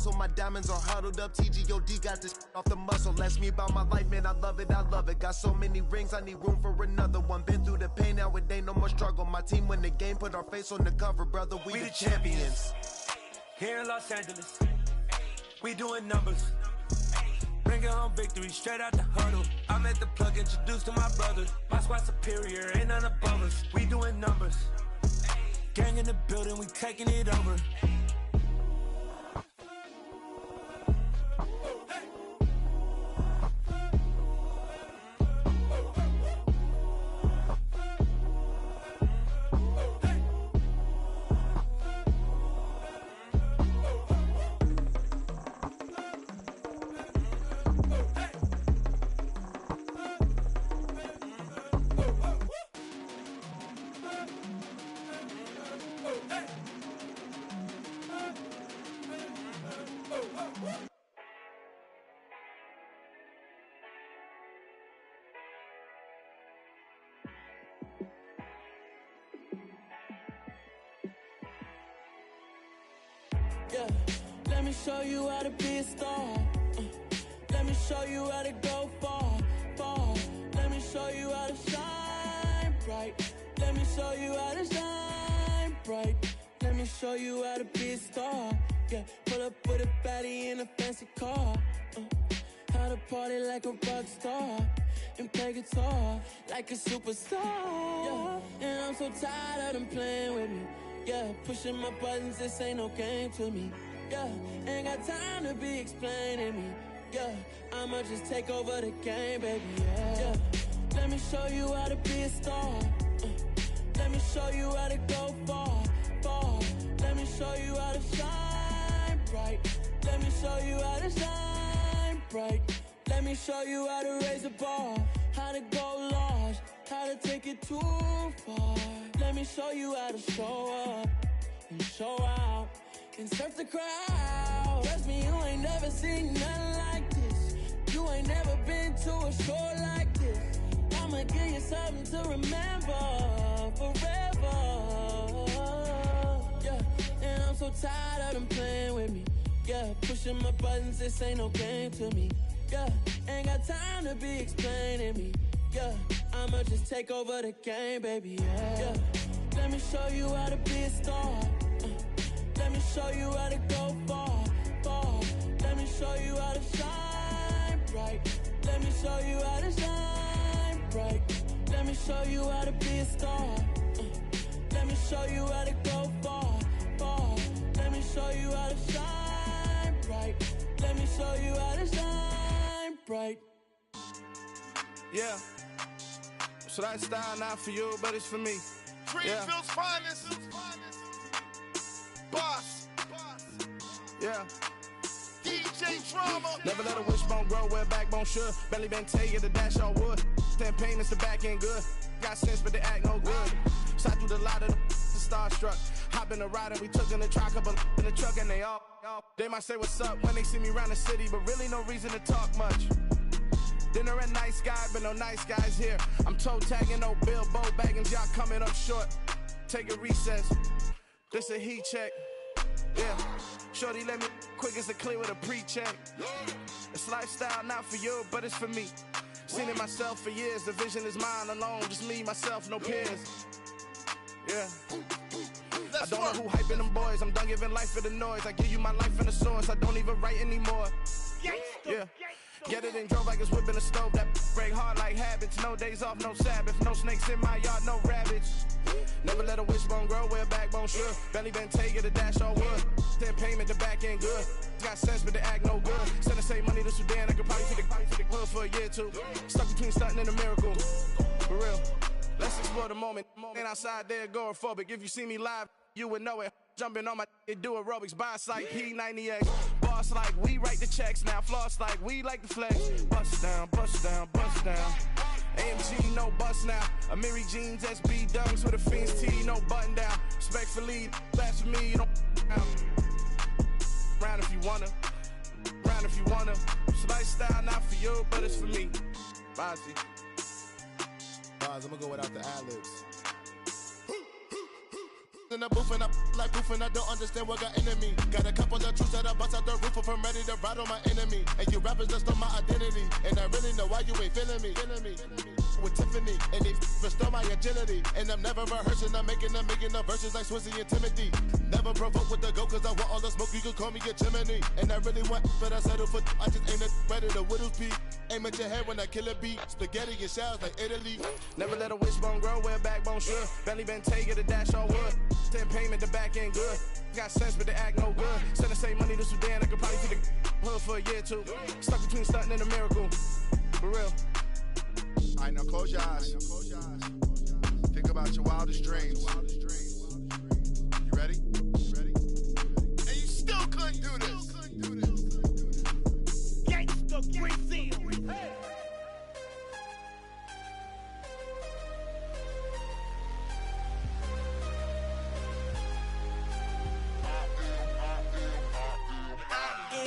hustle. My diamonds are huddled up. TGOD got this off the muscle. Ask me about my life, man, I love it, I love it. Got so many rings, I need room for another one. Been through the pain, now it ain't no more struggle. My team win the game, put our face on the cover, brother, we the champions. Here in Los Angeles, we doing numbers. Bringing home victory straight out the huddle. I'm at the plug, introduced to my brothers. My squad superior, ain't none above us. We doing numbers. Gang in the building, we taking it over. Yeah, let me show you how to be a star. Let me show you how to go far, far. Let me show you how to shine bright. Let me show you how to shine bright. Let me show you how to be a star. Yeah, pull up with a baddie in a fancy car. How to party like a rock star and play guitar like a superstar. Yeah, and I'm so tired of them playing with me. Yeah, pushing my buttons, this ain't no game to me. Yeah, ain't got time to be explaining me. Yeah, I'ma just take over the game, baby. Yeah, let me show you how to be a star. Let me show you how to go far, far. Let me show you how to shine bright. Let me show you how to shine bright. Let me show you how to raise the bar, how to go large, how to take it too far. Let me show you how to show up and show out and surf the crowd. Trust me, you ain't never seen nothing like this. You ain't never been to a show like this. I'ma give you something to remember forever. Yeah, and I'm so tired of them playing with me. Yeah, pushing my buttons, this ain't no game to me. Yeah, ain't got time to be explaining me. Yeah, I'ma just take over the game, baby. Yeah, let me show you how to be a star. Let me show you how to go far, far. Let me show you how to shine bright. Let me show you how to shine bright. Let me show you how to be a star. Let me show you how to go far, far. Let me show you how to shine bright. Let me show you how to shine bright. Yeah. So that style not for you, but it's for me. Greenville's finest. Boss. Yeah. DJ Drama. Never let a wishbone grow where backbone should. Belly been taking the dash all wood. Stand pain is the back end good. Got sense, but they act no good. Side through the lot of the starstruck. Hop in the ride and we took in the truck, couple in the truck, and they all. They might say what's up when they see me around the city, but really no reason to talk much. Dinner at nice guy, but no nice guys here. I'm toe tagging, no Bilbo Baggins, y'all coming up short. Take a recess. This a heat check. Yeah. Shorty let me quick as a clear with a pre-check. It's lifestyle not for you, but it's for me. Seen it myself for years. The vision is mine alone. Just me, myself, no peers. Yeah. I don't know who hyping them boys. I'm done giving life for the noise. I give you my life in the source. I don't even write anymore. Yeah. Get it and drove like it's whipping a stove. That break hard like habits. No days off, no Sabbath. No snakes in my yard, no rabbits. Never let a wishbone grow where backbone should. Belly been taking the dash all wood. Then payment, the back end good. Got sense, but they act no good. Send the same money to Sudan. I could probably take the hood for a year or two. Stuck between stunting and a miracle. For real. Let's explore the moment. Ain't outside there agoraphobic. If you see me live, you would know it. Jumping on my do aerobics, boss like P90X. Boss like we write the checks now. Floss like we like the flex. Bust down, bust down, bust down. AMG, no bust now. Amiri jeans, SB dunks with a Fiends T, no button down. Respectfully, that's for me, you don't round if you wanna. Round if you wanna. It's lifestyle not for you, but it's for me. Bossy. Boz, I'm gonna go without the ad-libs. In the booth and I like proof and I don't understand what got into me. Got a couple of truths that I bust out the roof I'm ready to ride on my enemy. And you rappers just on my identity. And I really know why you ain't feeling me. With Tiffany, and they restore my agility. And I'm never rehearsing, I'm making up verses like Swizzy and Timothy. Never provoke with the go, cause I want all the smoke, you can call me a chimney. And I really want, but I settle for, I just ain't ready to whittles beat. Aim at your head when I kill a beat. Spaghetti and shells like Italy. Never let a wishbone grow where a backbone should. Belly been take the dash all wood. 10 payment, the back end good. Got sense, but the act no good. Send the same money to Sudan, I could probably feed the hood for a year or two. Stuck between stunting and a miracle. For real. Alright, now close your eyes. Think about your wildest dreams. You ready? And you still couldn't do this. Gangsta Brazil. Hey.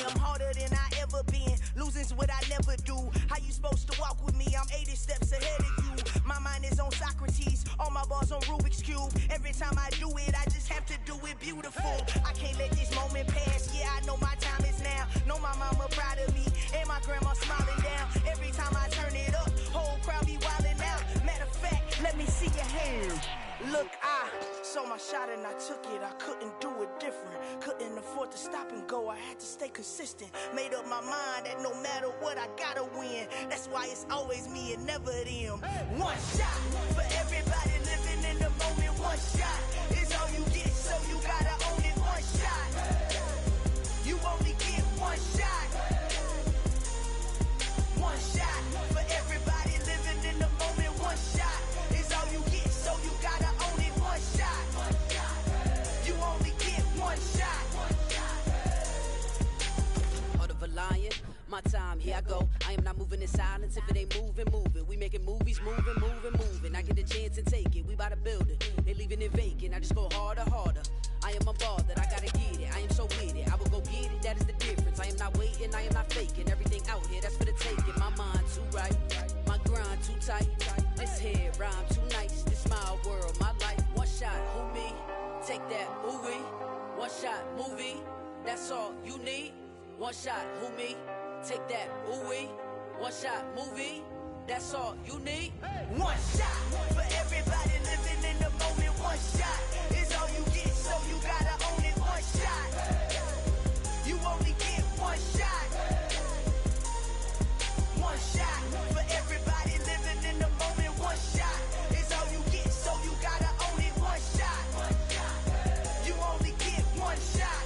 I'm harder than I ever been. Losing's what I never do. How you supposed to walk with me? I'm 80 steps ahead of you. My mind is on Socrates. All my bars on Rubik's Cube. Every time I do it, I just have to do it beautiful. I can't let this moment pass. Yeah, I know my time is now. Know my mama proud of me. And my grandma smiling down. Every time I turn it up, whole crowd be wildin' out. Matter of fact, let me see your hands. Look, I saw my shot and I took it. I couldn't do it different. Couldn't afford to stop and go. I had to stay consistent. Made up my mind that no matter what, I gotta win. That's why it's always me and never them. One shot for everybody living in the moment. One shot is all you get, so you gotta own it. One shot. You only get one shot. One shot for everybody living in the moment. One shot is all you get, so you gotta own it. One shot. You only get one shot. Heart of a lion, my time, here I go. I am not moving in silence. If it ain't moving, moving. We making movies, moving. I get a chance and take it. We bout to build it. They leaving it vacant. I just go harder. I am a ball that I gotta get it. I am so with it. I will go get it. That is the difference. I am not waiting. I am not faking. Everything out here, that's for the taking. My mind too right. My grind too tight. This head rhyme too nice. This my world, my life. One shot, who me? Take that, ooh wee. One shot, movie. That's all you need. One shot, who me? Take that, ooh wee. One shot, movie. That's all you need. One shot for everybody living in the moment. One shot is all you get, so you gotta own it. One shot. You only get one shot. One shot for everybody living in the moment. One shot is all you get, so you gotta own it. One shot. You only get one shot.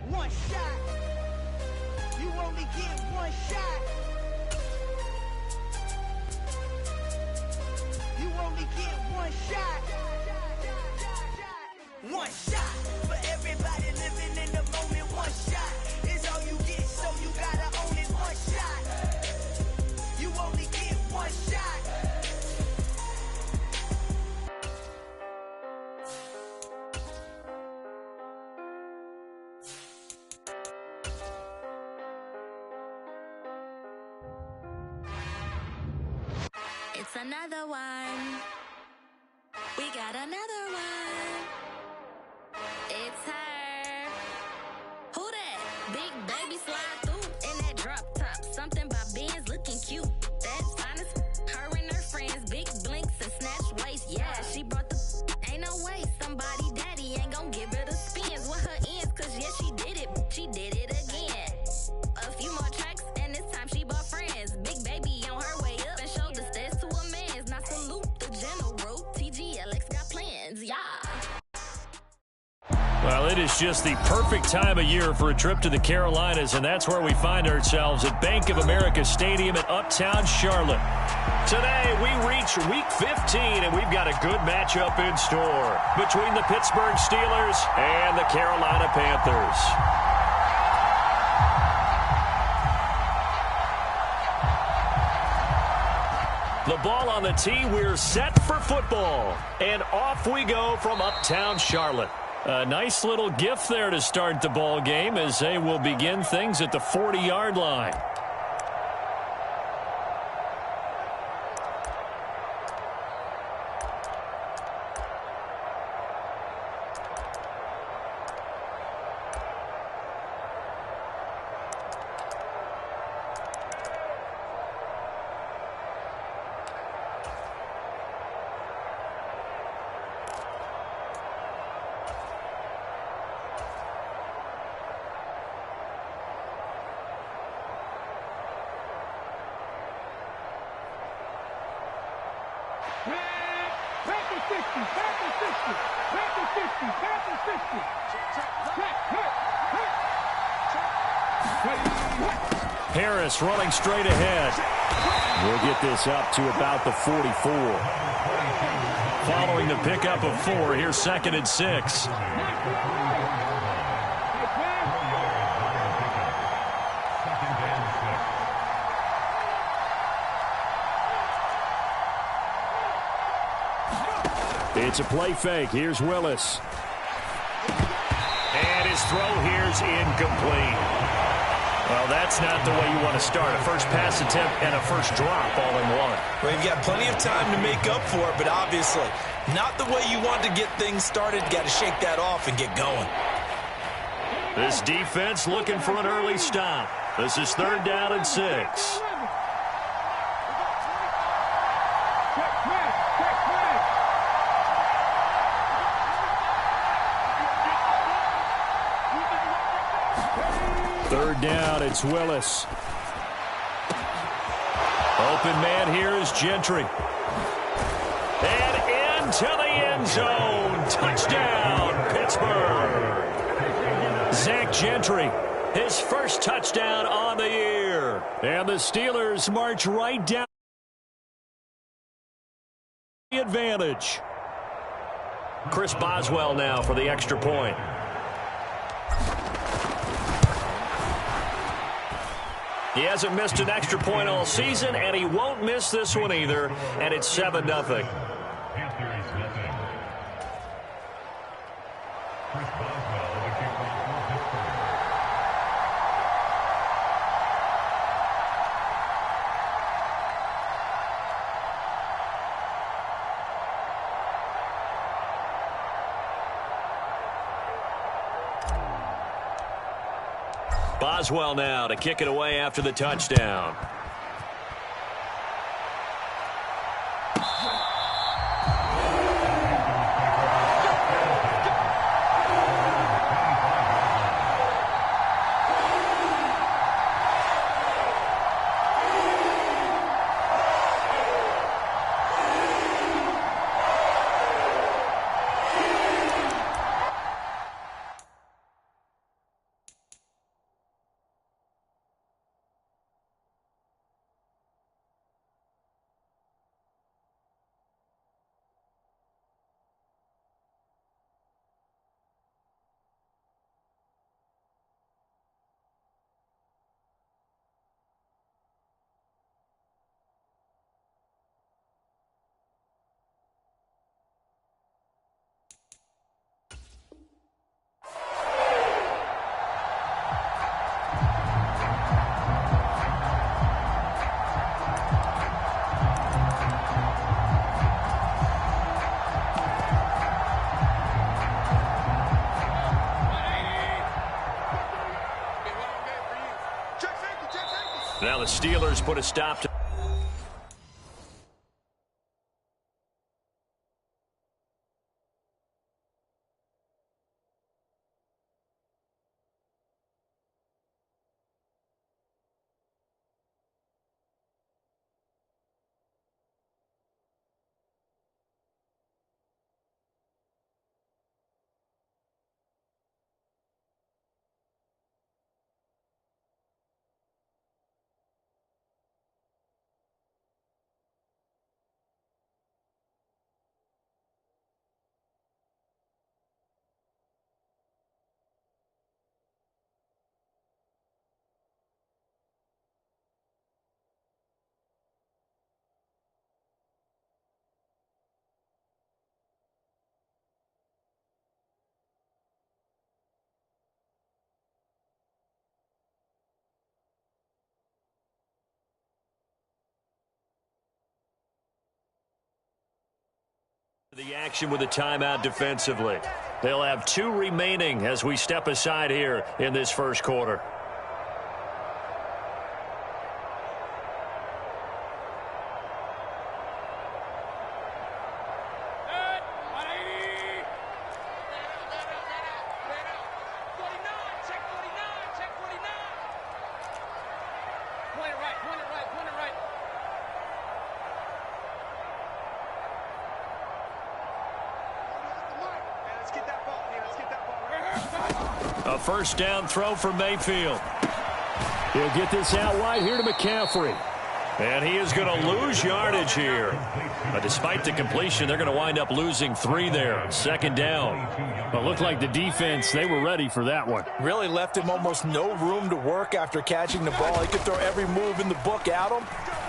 One shot. You only get one shot. You only get one shot. One shot for everybody living in the moment. One shot is all you get, so you gotta own it. One shot. You only get one shot. It's another one. We got another one. It's her. Who that? Big baby slide through in that drop top. Something by Benz looking cute. That's honest. Her and her friends, big blinks and snatch waist. Yeah, she brought the. Ain't no way somebody daddy ain't gon' give her the spins with her ends. Cause yeah, she did it. She did it again. A few more tracks and this time she bought friends. Big baby on her way up and showed the stairs to a man's. Now salute the general. TGLX got plans, yeah. Well, it is just the perfect time of year for a trip to the Carolinas, and that's where we find ourselves at Bank of America Stadium in Uptown Charlotte. Today, we reach Week 15, and we've got a good matchup in store between the Pittsburgh Steelers and the Carolina Panthers. The ball on the tee, we're set for football. And off we go from Uptown Charlotte. A nice little gift there to start the ball game as they will begin things at the 40-yard line. Harris running straight ahead. We'll get this up to about the 44. Following the pickup of 4, here's 2nd and 6. It's a play fake. Here's Willis. And his throw here's incomplete. Well, that's not the way you want to start. A first pass attempt and a first drop all in one. Well, you've got plenty of time to make up for it, but obviously not the way you want to get things started. Got to shake that off and get going. This defense looking for an early stop. This is 3rd down and 6. Third down, it's Willis. Open man here is Gentry. And into the end zone. Touchdown, Pittsburgh. Zach Gentry, his first touchdown on the year. And the Steelers march right down the advantage. Chris Boswell now for the extra point. He hasn't missed an extra point all season, and he won't miss this one either, and it's 7-0. Boswell now to kick it away after the touchdown. Now the Steelers put a stop to The action with a timeout defensively. They'll have 2 remaining as we step aside here in this first quarter. A first down throw for Mayfield. He'll get this out wide here to McCaffrey. And he is going to lose yardage here. But despite the completion, they're going to wind up losing 3 there. Second down. But looked like the defense, they were ready for that one. Really left him almost no room to work after catching the ball. He could throw every move in the book at him.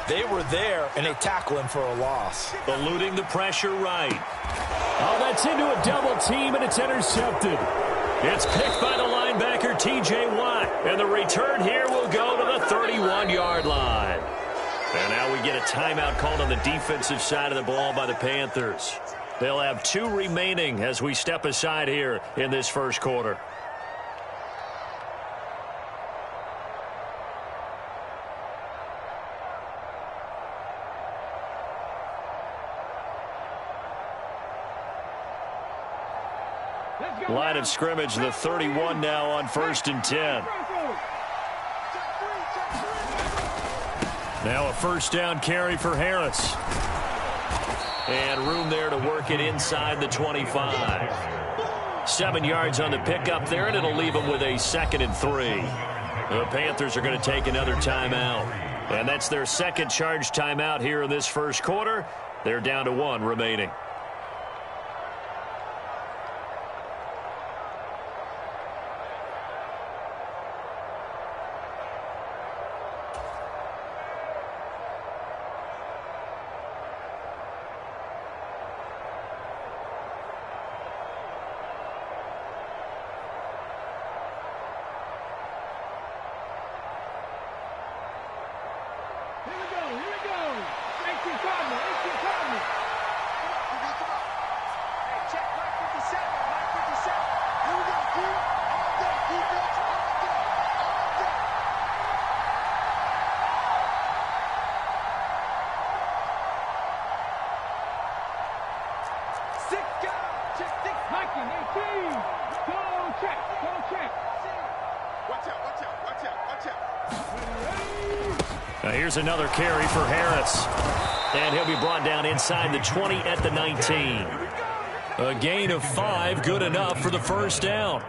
They were there, and they tackle him for a loss. Eluding the pressure right. Oh, that's into a double team, and it's intercepted. It's picked by the linebacker, T.J. Watt. And the return here will go to the 31-yard line. And now we get a timeout called on the defensive side of the ball by the Panthers. They'll have 2 remaining as we step aside here in this first quarter. Line of scrimmage, the 31 now on 1st and 10. Now a first down carry for Harris. And room there to work it inside the 25. 7 yards on the pickup there, and it'll leave them with a 2nd and 3. The Panthers are going to take another timeout. And that's their second charge timeout here in this first quarter. They're down to 1 remaining. Now here's another carry for Harris. And he'll be brought down inside the 20 at the 19. A gain of 5, good enough for the first down.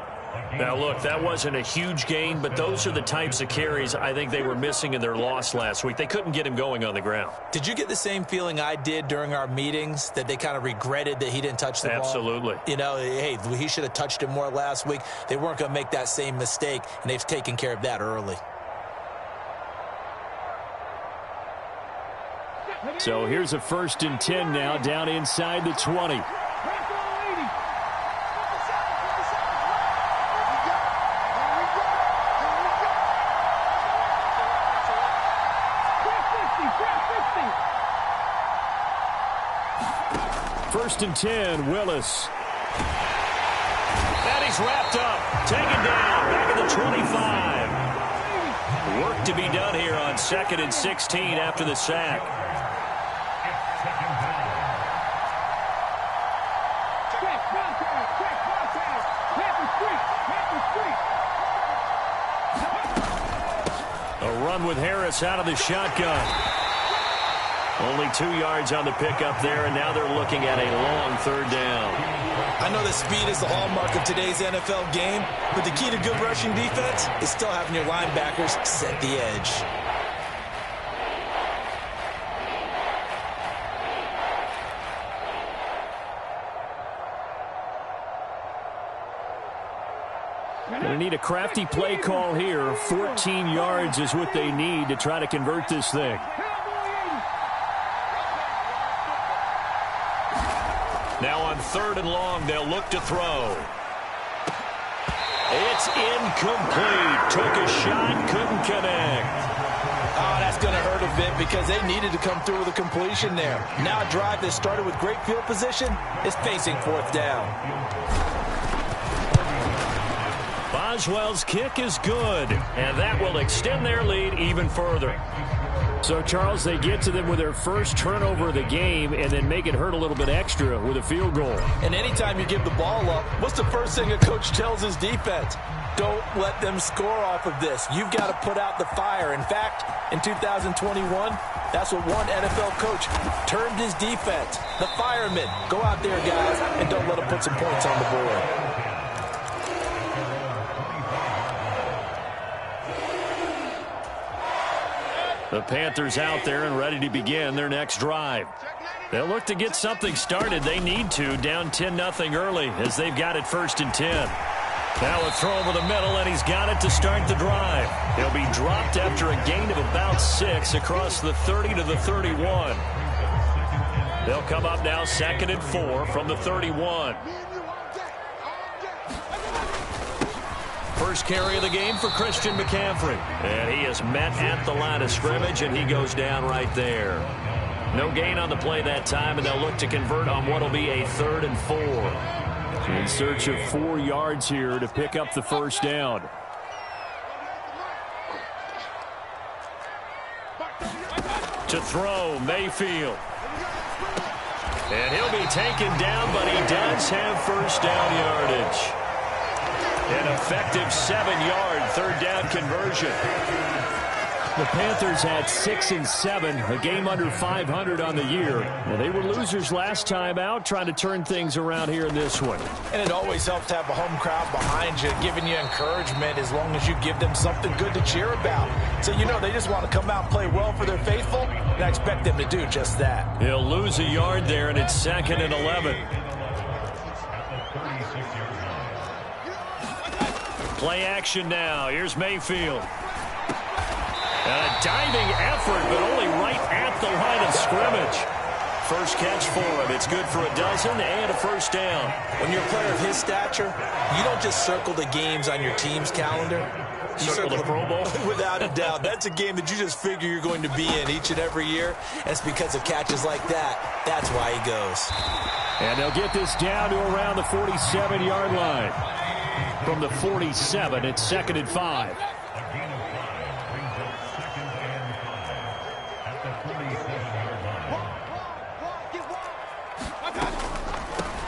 Now, look, that wasn't a huge gain, but those are the types of carries I think they were missing in their loss last week. They couldn't get him going on the ground. Did you get the same feeling I did during our meetings, that they kind of regretted that he didn't touch the ball? Absolutely. You know, hey, he should have touched it more last week. They weren't going to make that same mistake, and they've taken care of that early. So here's a 1st and 10 now, down inside the 20. First and 10, Willis. And he's wrapped up, taken down, back at the 25. Work to be done here on 2nd and 16 after the sack. A run with Harris out of the shotgun. Only 2 yards on the pickup there, and now they're looking at a long 3rd down. I know that speed is the hallmark of today's NFL game, but the key to good rushing defense is still having your linebackers set the edge. Going to need a crafty play call here. 14 yards is what they need to try to convert this thing. Now on 3rd and long, they'll look to throw. It's incomplete. Took a shot, couldn't connect. Oh, that's going to hurt him bit because they needed to come through with a completion there. Now a drive that started with great field position is facing 4th down. Boswell's kick is good, and that will extend their lead even further. So, Charles, they get to them with their first turnover of the game and then make it hurt a little bit extra with a field goal. And anytime you give the ball up, what's the first thing a coach tells his defense? Don't let them score off of this. You've got to put out the fire. In fact, in 2021, that's what one NFL coach termed his defense. The firemen. Go out there, guys, and don't let them put some points on the board. The Panthers out there and ready to begin their next drive. They'll look to get something started. They need to, down 10-0 early as they've got it 1st and 10. Now a throw over the middle, and he's got it to start the drive. He'll be dropped after a gain of about 6 across the 30 to the 31. They'll come up now 2nd and 4 from the 31. First carry of the game for Christian McCaffrey. And he is met at the line of scrimmage, and he goes down right there. No gain on the play that time, and they'll look to convert on what will be a 3rd and 4. In search of 4 yards here to pick up the first down. To throw, Mayfield. And he'll be taken down, but he does have first down yardage. An effective 7-yard 3rd down conversion. The Panthers had 6 and 7, a game under 500 on the year. Well, they were losers last time out, trying to turn things around here in this one. And it always helps to have a home crowd behind you, giving you encouragement as long as you give them something good to cheer about. So, you know, they just want to come out and play well for their faithful, and I expect them to do just that. He'll lose a yard there, and it's 2nd and 11. Play action now. Here's Mayfield. A diving effort, but only right at the line of scrimmage. First catch for him. It's good for a dozen and a first down. When you're a player of his stature, you don't just circle the games on your team's calendar. You circle the Pro Bowl? Without a doubt. That's a game that you just figure you're going to be in each and every year. And it's because of catches like that. That's why he goes. And they'll get this down to around the 47-yard line. From the 47, it's 2nd and 5.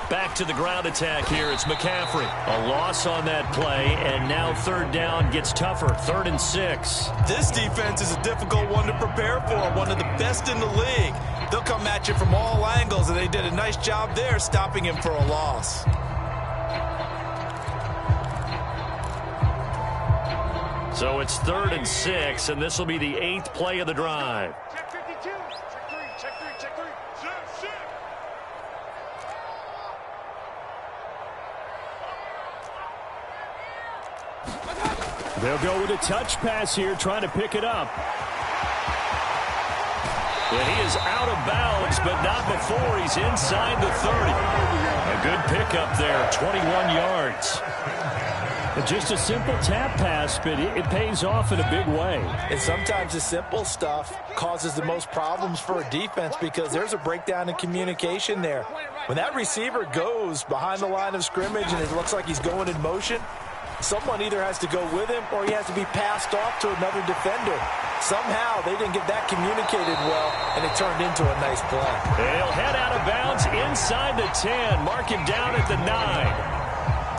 Back to the ground attack here. It's McCaffrey. A loss on that play, and now 3rd down gets tougher. 3rd and 6. This defense is a difficult one to prepare for, one of the best in the league. They'll come at you from all angles, and they did a nice job there stopping him for a loss. So it's 3rd and 6, and this will be the 8th play of the drive. Check 52. Check 3. Check 3. They'll go with a touch pass here, trying to pick it up. And he is out of bounds, but not before he's inside the 30. A good pickup there, 21 yards. Just a simple tap pass, but it pays off in a big way. And sometimes the simple stuff causes the most problems for a defense because there's a breakdown in communication there. When that receiver goes behind the line of scrimmage and it looks like he's going in motion, someone either has to go with him or he has to be passed off to another defender. Somehow they didn't get that communicated well, and it turned into a nice play. He'll head out of bounds inside the 10. Mark him down at the 9.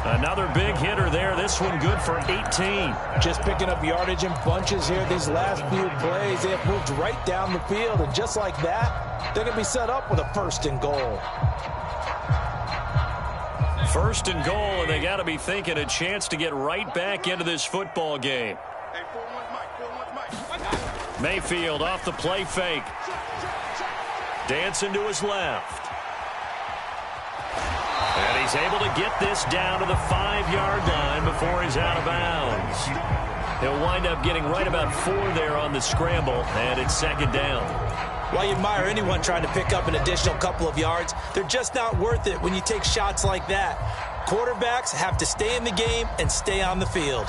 Another big hitter there. This one good for 18. Just picking up yardage in bunches here these last few plays. They have moved right down the field, and just like that, they're going to be set up with a 1st and goal. 1st and goal, and they got to be thinking a chance to get right back into this football game. Mayfield off the play fake. Dancing to his left. And he's able to get this down to the 5-yard line before he's out of bounds. He'll wind up getting right about 4 there on the scramble, and it's 2nd down. While you admire anyone trying to pick up an additional couple of yards, they're just not worth it when you take shots like that. Quarterbacks have to stay in the game and stay on the field.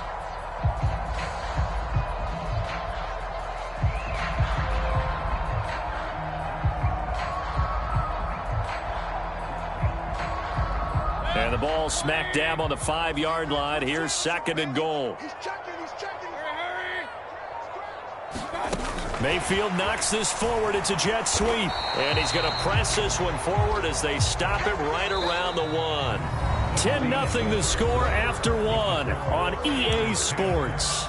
And the ball smack dab on the 5-yard line. Here's 2nd and goal. Mayfield knocks this forward. It's a jet sweep. And he's going to press this one forward as they stop it right around the 1. 10-0 the score after 1 on EA Sports.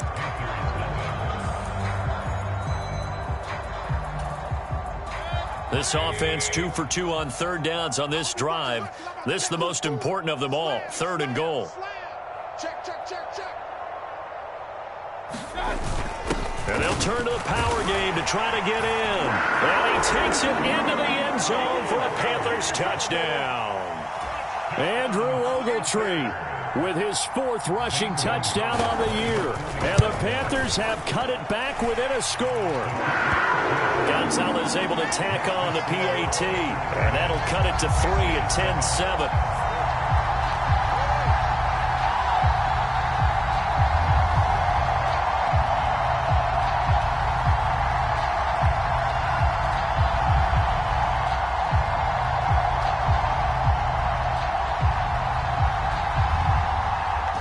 This offense 2 for 2 on 3rd downs on this drive. This is the most important of them all. 3rd and goal. And they'll turn to the power game to try to get in. And he takes it into the end zone for a Panthers touchdown. Andrew Ogletree with his 4th rushing touchdown on the year. And the Panthers have cut it back within a score. Gonzalez able to tack on the PAT. And that'll cut it to 3 at 10-7.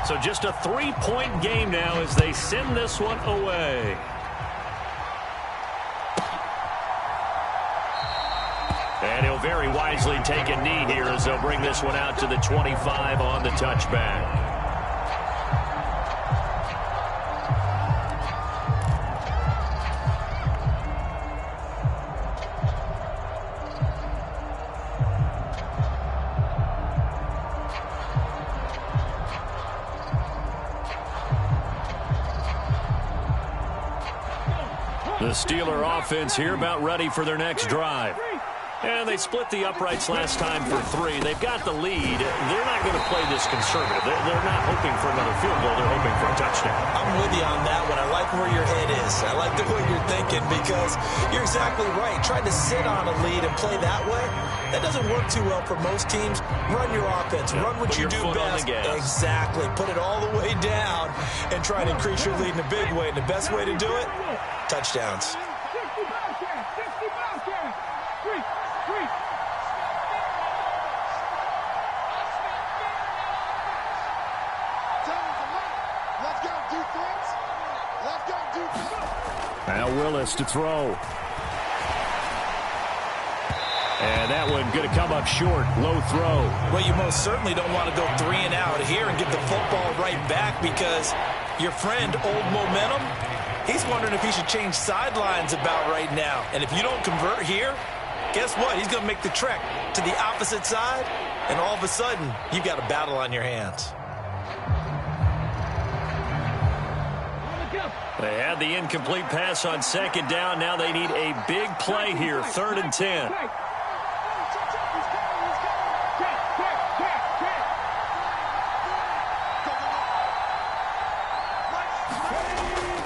So just a 3-point game now as they send this one away. And he'll very wisely take a knee here as they'll bring this one out to the 25 on the touchback. The Steeler offense here about ready for their next drive. And they split the uprights last time for 3. They've got the lead. They're not going to play this conservative. They're not hoping for another field goal. They're hoping for a touchdown. I'm with you on that one. I like where your head is. I like the way you're thinking because you're exactly right. Trying to sit on a lead and play that way, that doesn't work too well for most teams. Run your offense. Run what you do best. Exactly. Put it all the way down and try to increase your lead in a big way. And the best way to do it, touchdowns. Now Willis to throw. And that one going to come up short. Low throw. Well, you most certainly don't want to go 3 and out here and get the football right back because your friend, Old Momentum, he's wondering if he should change sidelines about right now. And if you don't convert here, guess what? He's going to make the trek to the opposite side, and all of a sudden, you've got a battle on your hands. They had the incomplete pass on 2nd down. Now they need a big play here, 3rd and 10.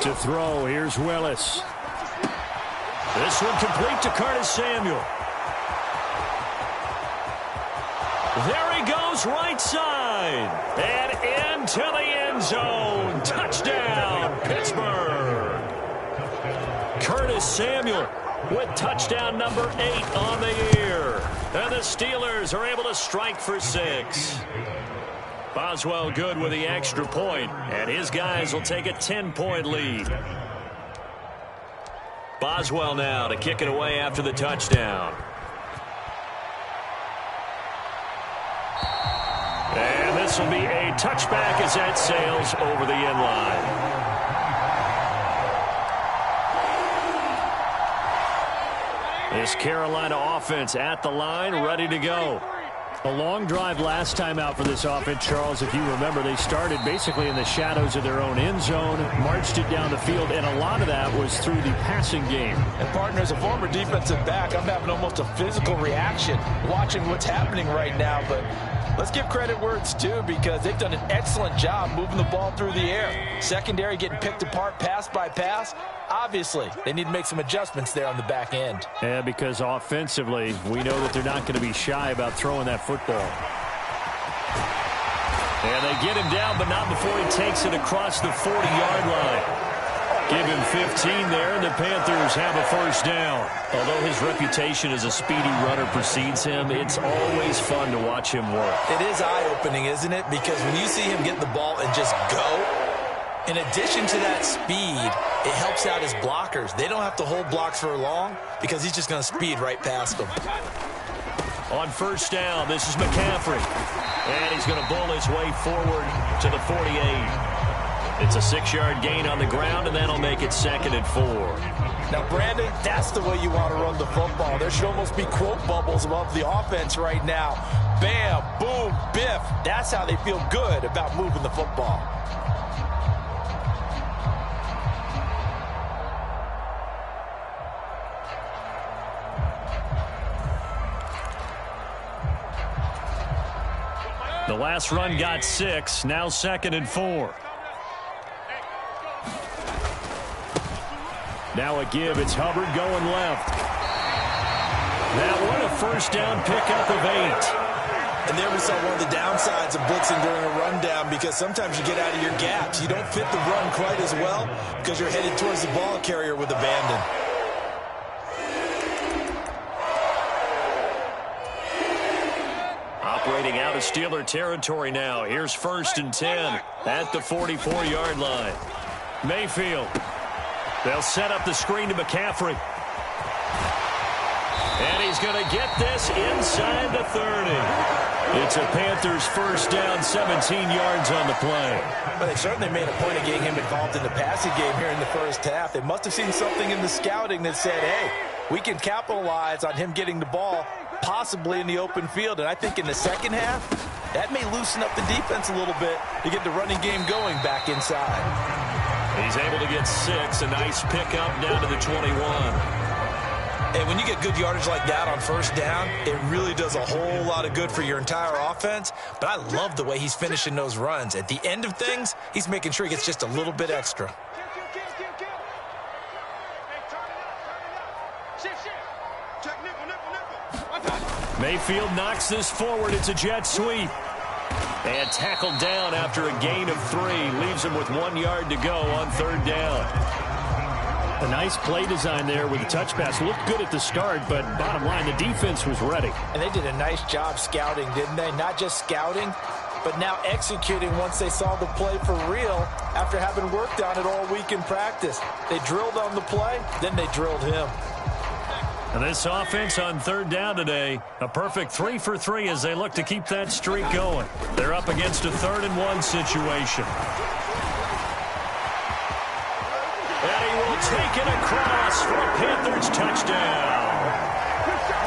To throw, here's Willis. This one complete to Curtis Samuel. There he goes, right side. And into the end zone. Touchdown, Pittsburgh. Curtis Samuel with touchdown number 8 on the year. And the Steelers are able to strike for 6. Boswell good with the extra point, and his guys will take a 10-point lead. Boswell now to kick it away after the touchdown. And this will be a touchback as that sails over the end line. This Carolina offense at the line, ready to go. A long drive last time out for this offense, Charles. If you remember, they started basically in the shadows of their own end zone, marched it down the field, and a lot of that was through the passing game. And, partner, as a former defensive back, I'm having almost a physical reaction watching what's happening right now. But let's give credit where it's due because they've done an excellent job moving the ball through the air. Secondary getting picked apart pass by pass. Obviously, they need to make some adjustments there on the back end. Yeah, because offensively, we know that they're not going to be shy about throwing that football. And they get him down, but not before he takes it across the 40-yard line. Give him 15 there, and the Panthers have a first down. Although his reputation as a speedy runner precedes him, it's always fun to watch him work. It is eye-opening, isn't it? Because when you see him get the ball and just go, in addition to that speed, it helps out his blockers. They don't have to hold blocks for long because he's just going to speed right past them. On first down, this is McCaffrey. And he's going to bull his way forward to the 48. It's a 6-yard gain on the ground, and that'll make it 2nd and 4. Now, Brandon, that's the way you want to run the football. There should almost be quote bubbles above the offense right now. Bam, boom, biff. That's how they feel good about moving the football. The last run got 6, now 2nd and 4. Now a give, it's Hubbard going left. That one a first down pickup of 8. And there we saw one of the downsides of blitzing during a rundown, because sometimes you get out of your gaps. You don't fit the run quite as well because you're headed towards the ball carrier with abandon. Operating out of Steeler territory now. Here's 1st and 10 at the 44-yard line. Mayfield. They'll set up the screen to McCaffrey. And he's going to get this inside the 30. It's a Panthers first down, 17 yards on the play. Well, they certainly made a point of getting him involved in the passing game here in the first half. They must have seen something in the scouting that said, hey, we can capitalize on him getting the ball possibly in the open field. And I think in the second half, that may loosen up the defense a little bit to get the running game going back inside. He's able to get 6, a nice pickup down to the 21. And when you get good yardage like that on first down, it really does a whole lot of good for your entire offense. But I love the way he's finishing those runs. At the end of things, he's making sure he gets just a little bit extra. Mayfield knocks this forward. It's a jet sweep. And tackled down after a gain of 3. Leaves him with 1 yard to go on 3rd down. A nice play design there with the touch pass. Looked good at the start, but bottom line, the defense was ready. And they did a nice job scouting, didn't they? Not just scouting, but now executing once they saw the play for real after having worked on it all week in practice. They drilled on the play, then they drilled him. And this offense on 3rd down today, a perfect 3 for 3 as they look to keep that streak going. They're up against a 3rd and 1 situation. And he will take it across for a Panthers touchdown.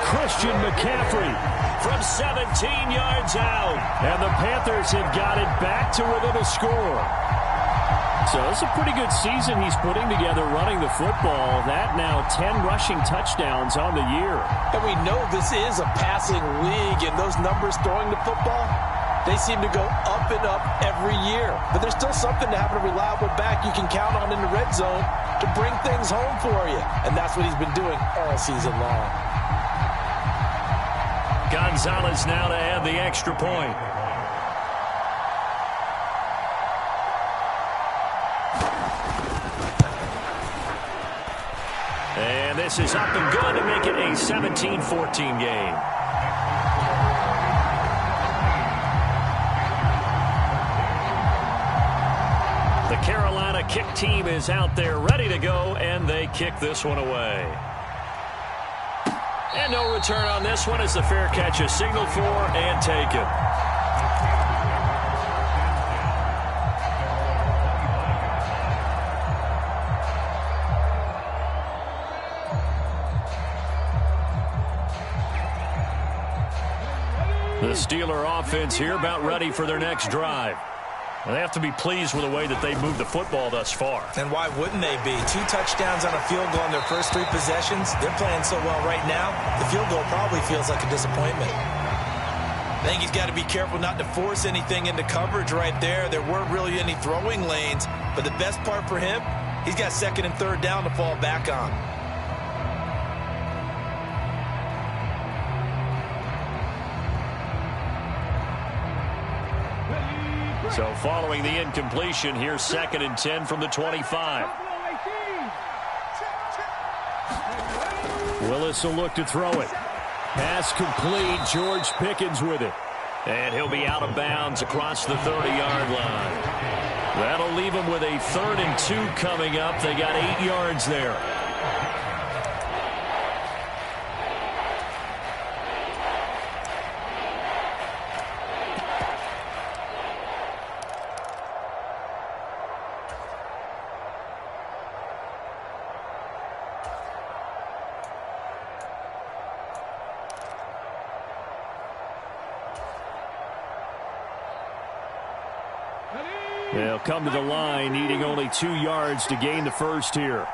Christian McCaffrey from 17 yards out. And the Panthers have got it back to within a score. So it's a pretty good season he's putting together running the football. That now 10 rushing touchdowns on the year. And we know this is a passing league, and those numbers throwing the football, they seem to go up and up every year. But there's still something to having a reliable back you can count on in the red zone to bring things home for you. And that's what he's been doing all season long. Gonzalez now to add the extra point. And this is up and good to make it a 17-14 game. The Carolina kick team is out there ready to go, and they kick this one away. And no return on this one as the fair catch is signaled for and taken. The Steeler offense here about ready for their next drive. Well, they have to be pleased with the way that they moved the football thus far. And why wouldn't they be? 2 touchdowns on a field goal in their first 3 possessions. They're playing so well right now, the field goal probably feels like a disappointment. I think he's got to be careful not to force anything into coverage right there. There weren't really any throwing lanes, but the best part for him, he's got 2nd and 3rd down to fall back on. So following the incompletion, here's 2nd and 10 from the 25. Willis will look to throw it. Pass complete. George Pickens with it. And he'll be out of bounds across the 30-yard line. That'll leave him with a 3rd and 2 coming up. They got 8 yards there. They'll come to the line, needing only 2 yards to gain the first here.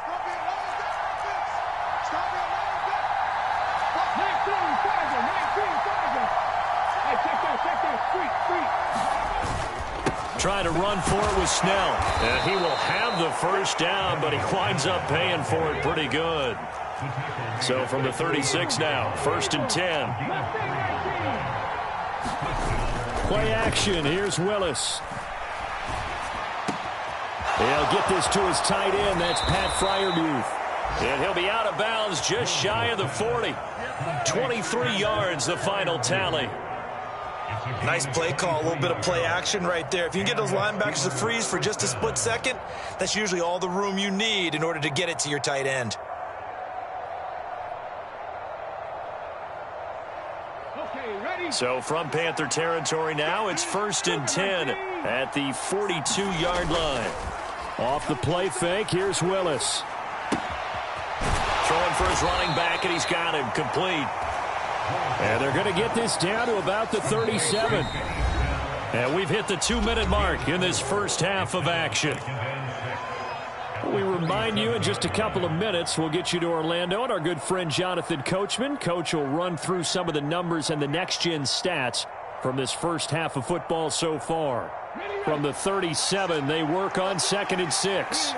Trying to run for it with Snell. And he will have the first down, but he winds up paying for it pretty good. So from the 36 now, 1st and 10. Play action. Here's Willis. He'll get this to his tight end. That's Pat Freiermuth. And he'll be out of bounds just shy of the 40. 23 yards, the final tally. Nice play call, a little bit of play action right there. If you can get those linebackers to freeze for just a split second, that's usually all the room you need in order to get it to your tight end. So from Panther territory now, it's 1st and 10 at the 42-yard line. Off the play fake, here's Willis. Throwing for his running back, and he's got him complete. And they're going to get this down to about the 37. And we've hit the 2-minute mark in this first half of action. We remind you in just a couple of minutes, we'll get you to Orlando and our good friend Jonathan Coachman. Coach will run through some of the numbers and the next-gen stats from this first half of football so far. From the 37, they work on 2nd and 6.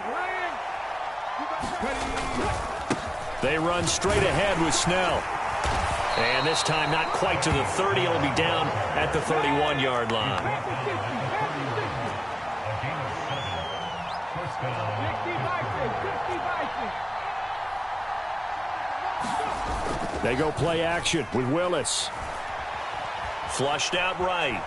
They run straight ahead with Snell. And this time not quite to the 30. It'll be down at the 31-yard line. They go play action with Willis. Flushed out right.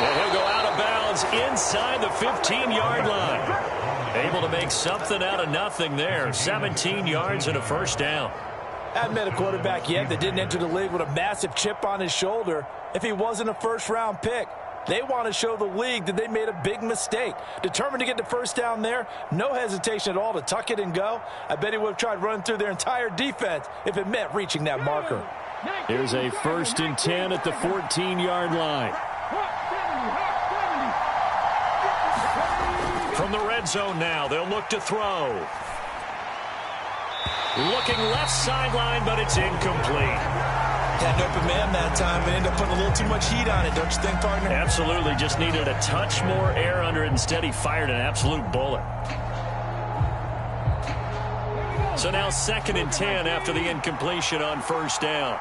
And he'll go out of bounds inside the 15-yard line. Able to make something out of nothing there. 17 yards and a first down. I haven't met a quarterback yet that didn't enter the league with a massive chip on his shoulder if he wasn't a first-round pick. They want to show the league that they made a big mistake. Determined to get the first down there, no hesitation at all to tuck it and go. I bet he would have tried running through their entire defense if it meant reaching that marker. Here's a 1st and 10 at the 14-yard line. From the red zone now, they'll look to throw. Looking left sideline, but it's incomplete. Had an open man that time, but ended up putting a little too much heat on it, don't you think, partner? Absolutely. Just needed a touch more air under it. Instead, he fired an absolute bullet. So now 2nd and 10 after the incompletion on first down.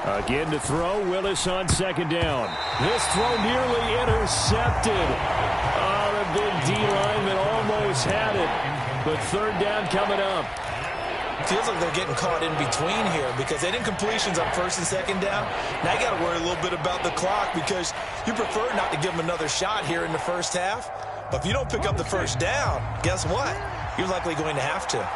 Again to throw, Willis on 2nd down. This throw nearly intercepted. Oh, the big D lineman almost had it. But 3rd down coming up. Feels like they're getting caught in between here because they didn't completions on 1st and 2nd down. Now you got to worry a little bit about the clock because you prefer not to give them another shot here in the first half. But if you don't pick up the first down, guess what? You're likely going to have to.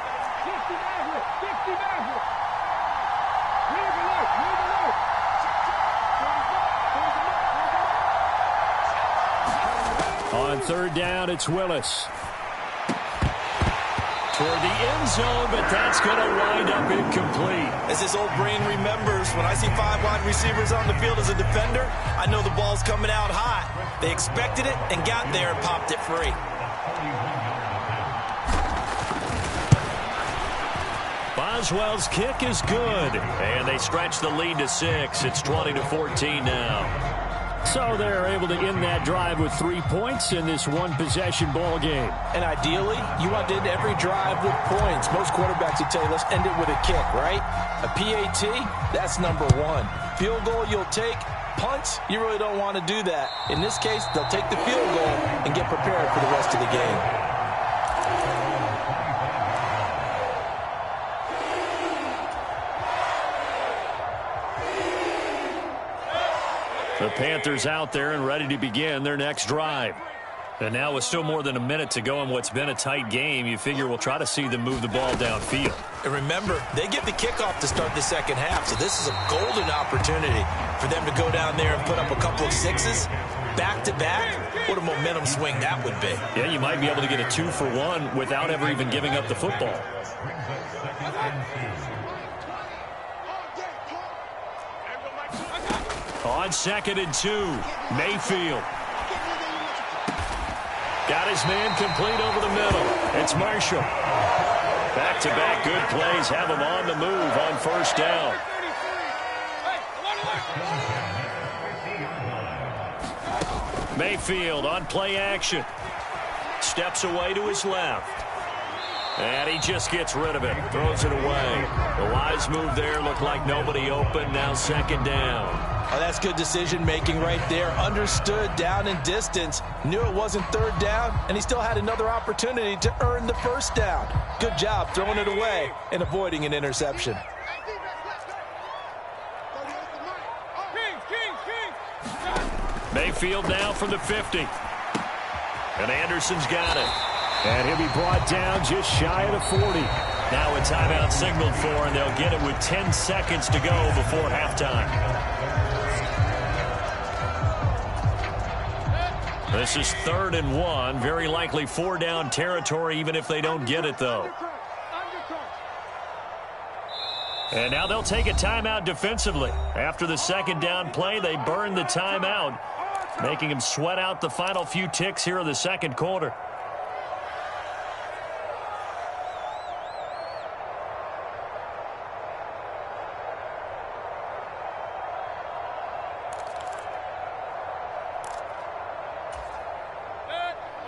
On 3rd down, it's Willis. Toward the end zone, but that's going to wind up incomplete. As his old brain remembers, when I see 5 wide receivers on the field as a defender, I know the ball's coming out hot. They expected it and got there and popped it free. Boswell's kick is good. And they stretch the lead to 6. It's 20-14 now. So they're able to end that drive with 3 points in this one-possession ball game. And ideally, you want to end every drive with points. Most quarterbacks would tell you, let's end it with a kick, right? A PAT, that's number one. Field goal you'll take. Punts, you really don't want to do that. In this case, they'll take the field goal and get prepared for the rest of the game. The Panthers out there and ready to begin their next drive. And now with still more than a minute to go in what's been a tight game, you figure we'll try to see them move the ball downfield. And remember, they get the kickoff to start the second half, so this is a golden opportunity for them to go down there and put up a couple of sixes back-to-back. What a momentum swing that would be. Yeah, you might be able to get a 2-for-1 without ever even giving up the football. On 2nd and 2, Mayfield. Got his man complete over the middle. It's Marshall. Back-to-back good plays have him on the move on first down. Mayfield on play action. Steps away to his left. And he just gets rid of it. Throws it away. The wise move there. Looked like nobody open. Now 2nd down. Oh, that's good decision-making right there. Understood down and distance. Knew it wasn't 3rd down, and he still had another opportunity to earn the 1st down. Good job throwing it away and avoiding an interception. Mayfield now from the 50. And Anderson's got it. And he'll be brought down just shy of the 40. Now a timeout signaled for, and they'll get it with 10 seconds to go before halftime. This is 3rd and 1. Very likely 4-down territory, even if they don't get it, though. And now they'll take a timeout defensively. After the 2nd down play, they burn the timeout, making them sweat out the final few ticks here in the 2nd quarter.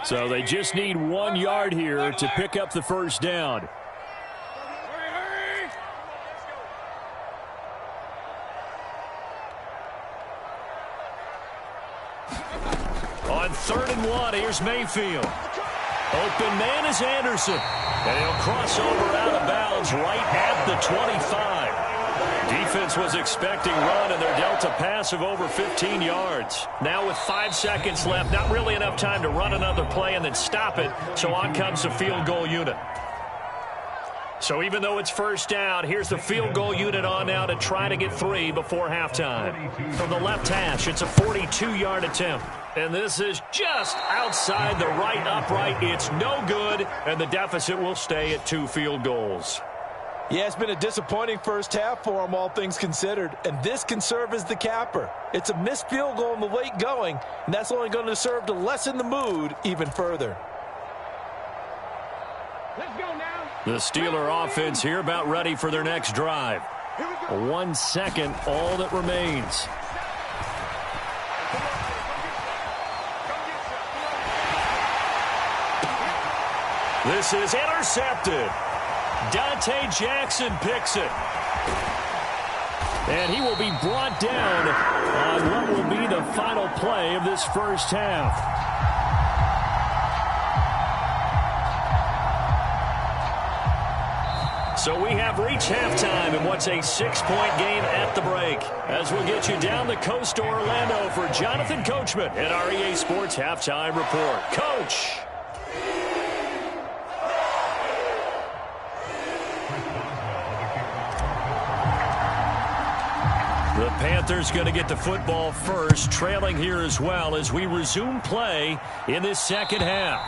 So they just need 1 yard here to pick up the 1st down. On 3rd and 1, here's Mayfield. Open man is Anderson. And he'll cross over out of bounds right at the 25. Defense was expecting run, and they're dealt a pass of over 15 yards. Now with 5 seconds left, not really enough time to run another play and then stop it, so on comes the field goal unit. So even though it's 1st down, here's the field goal unit on now to try to get 3 before halftime. From the left hash, it's a 42-yard attempt. And this is just outside the right upright. It's no good, and the deficit will stay at 2 field goals. Yeah, it's been a disappointing first half for them, all things considered. And this can serve as the capper. It's a missed field goal in the late going, and that's only going to serve to lessen the mood even further. Let's go now. The Steeler offense here about ready for their next drive. 1 second, all that remains. This is intercepted. Dante Jackson picks it. And he will be brought down on what will be the final play of this first half. So we have reached halftime in what's a 6-point game at the break. As we'll get you down the coast to Orlando for Jonathan Coachman at our EA Sports Halftime Report. Coach! The Panthers going to get the football first, trailing here as well as we resume play in this second half.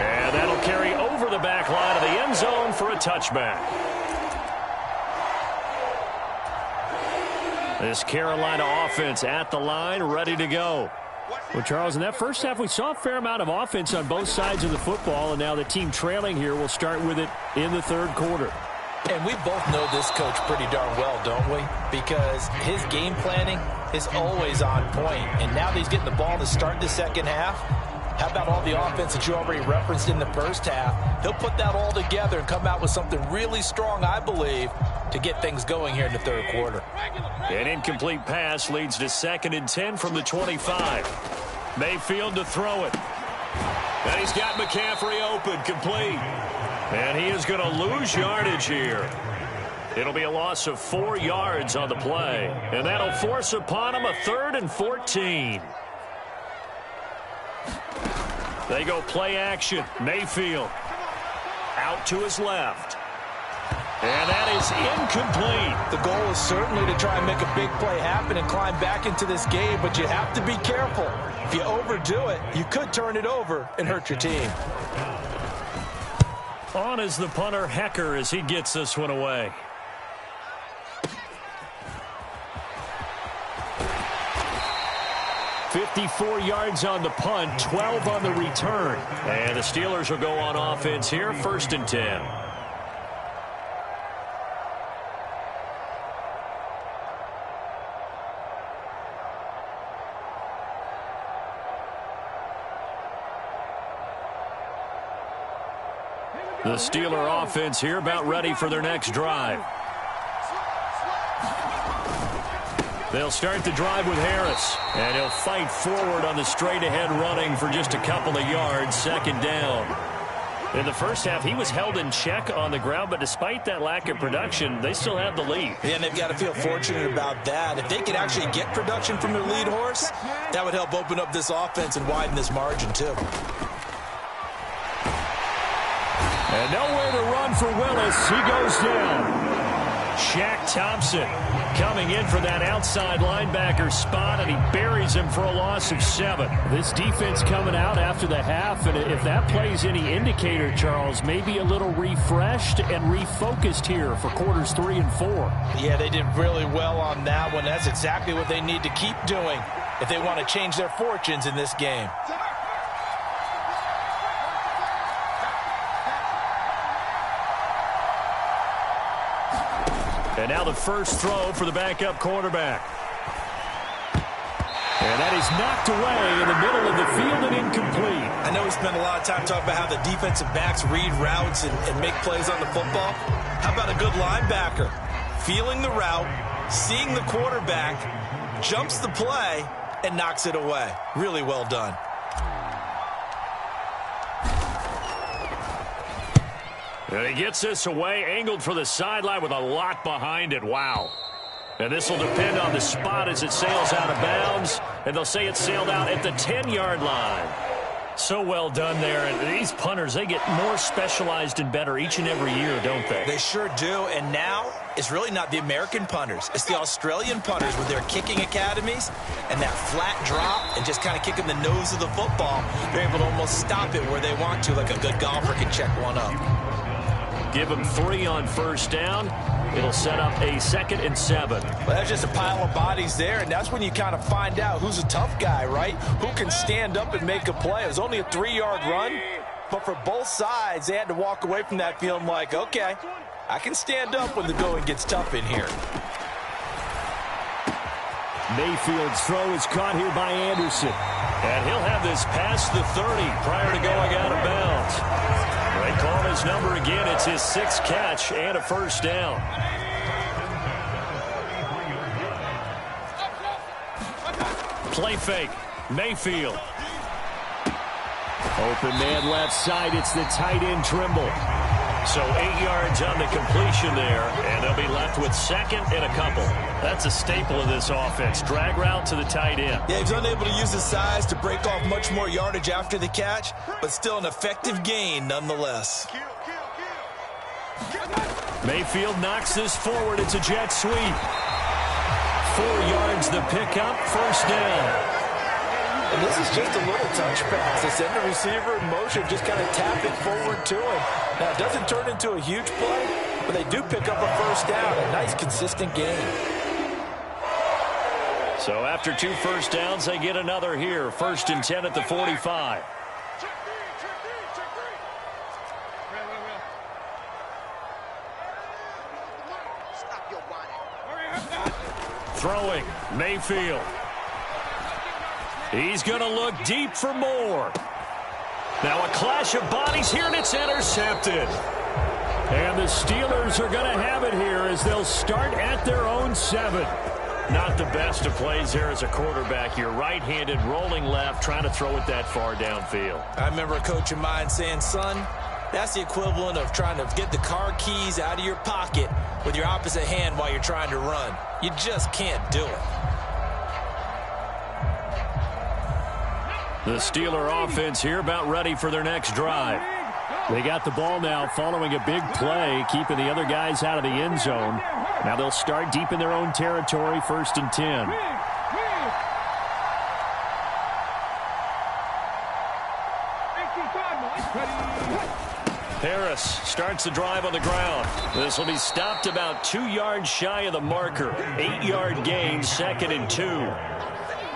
And that'll carry over the back line of the end zone for a touchback. This Carolina offense at the line, ready to go. Well, Charles, in that first half, we saw a fair amount of offense on both sides of the football, and now the team trailing here will start with it in the 3rd quarter. And we both know this coach pretty darn well, don't we? Because his game planning is always on point. And now that he's getting the ball to start the second half, how about all the offense that you already referenced in the first half? He'll put that all together and come out with something really strong, I believe, to get things going here in the third quarter. An incomplete pass leads to 2nd and 10 from the 25. Mayfield to throw it. And he's got McCaffrey open, complete. And he is going to lose yardage here. It'll be a loss of 4 yards on the play. And that'll force upon him a 3rd and 14. They go play action. Mayfield out to his left. And that is incomplete. The goal is certainly to try and make a big play happen and climb back into this game, but you have to be careful. If you overdo it, you could turn it over and hurt your team. On is the punter, Hecker, as he gets this one away. $54 yards on the punt, 12 on the return. And the Steelers will go on offense here, 1st and 10. The Steeler offense here about ready for their next drive. They'll start the drive with Harris, and he'll fight forward on the straight-ahead running for just a couple of yards, 2nd down. In the first half, he was held in check on the ground, but despite that lack of production, they still have the lead. Yeah, and they've got to feel fortunate about that. If they could actually get production from their lead horse, that would help open up this offense and widen this margin, too. And nowhere to run for Willis. He goes down. Shaq Thompson coming in for that outside linebacker spot, and he buries him for a loss of 7. This defense coming out after the half, and if that plays any indicator, Charles, maybe a little refreshed and refocused here for quarters 3 and 4. Yeah, they did really well on that one. That's exactly what they need to keep doing if they want to change their fortunes in this game. And now the first throw for the backup quarterback. And that is knocked away in the middle of the field and incomplete. I know we spent a lot of time talking about how the defensive backs read routes and make plays on the football. How about a good linebacker? Feeling the route, seeing the quarterback, jumps the play, and knocks it away. Really well done. And he gets this away, angled for the sideline with a lot behind it. Wow. And this will depend on the spot as it sails out of bounds. And they'll say it sailed out at the 10-yard line. So well done there. And these punters, they get more specialized and better each and every year, don't they? They sure do. And now it's really not the American punters. It's the Australian punters with their kicking academies and that flat drop and just kind of kicking the nose of the football. They're able to almost stop it where they want to, like a good golfer can check one up. Give them 3 on first down. It'll set up a 2nd and 7. Well, that's just a pile of bodies there, and that's when you kind of find out who's a tough guy, right? Who can stand up and make a play. It was only a 3-yard run, but for both sides, they had to walk away from that feeling like, okay, I can stand up when the going gets tough in here. Mayfield's throw is caught here by Anderson. And he'll have this past the 30 prior to going out of bounds. They call his number again. It's his 6th catch and a first down. Play fake. Mayfield. Open man left side. It's the tight end Trimble. So 8 yards on the completion there, and they'll be left with 2nd and a couple. That's a staple of this offense. Drag route to the tight end. Yeah, he's unable to use his size to break off much more yardage after the catch, but still an effective gain nonetheless. Mayfield knocks this forward. It's a jet sweep. 4 yards the pickup, first down. And this is just a little touch pass. They send the receiver in motion, just kind of tap it forward to him. Now, it doesn't turn into a huge play, but they do pick up a first down. A nice, consistent gain. So after 2 first downs, they get another here. 1st and 10 at the 45. Throwing, Mayfield. He's going to look deep for more. Now a clash of bodies here, and it's intercepted. And the Steelers are going to have it here as they'll start at their own 7. Not the best of plays there as a quarterback. You're right-handed, rolling left, trying to throw it that far downfield. I remember a coach of mine saying, son, that's the equivalent of trying to get the car keys out of your pocket with your opposite hand while you're trying to run. You just can't do it. The Steeler offense here about ready for their next drive. They got the ball now following a big play, keeping the other guys out of the end zone. Now they'll start deep in their own territory, 1st and 10. Harris starts the drive on the ground. This will be stopped about 2 yards shy of the marker. 8-yard gain, 2nd and 2.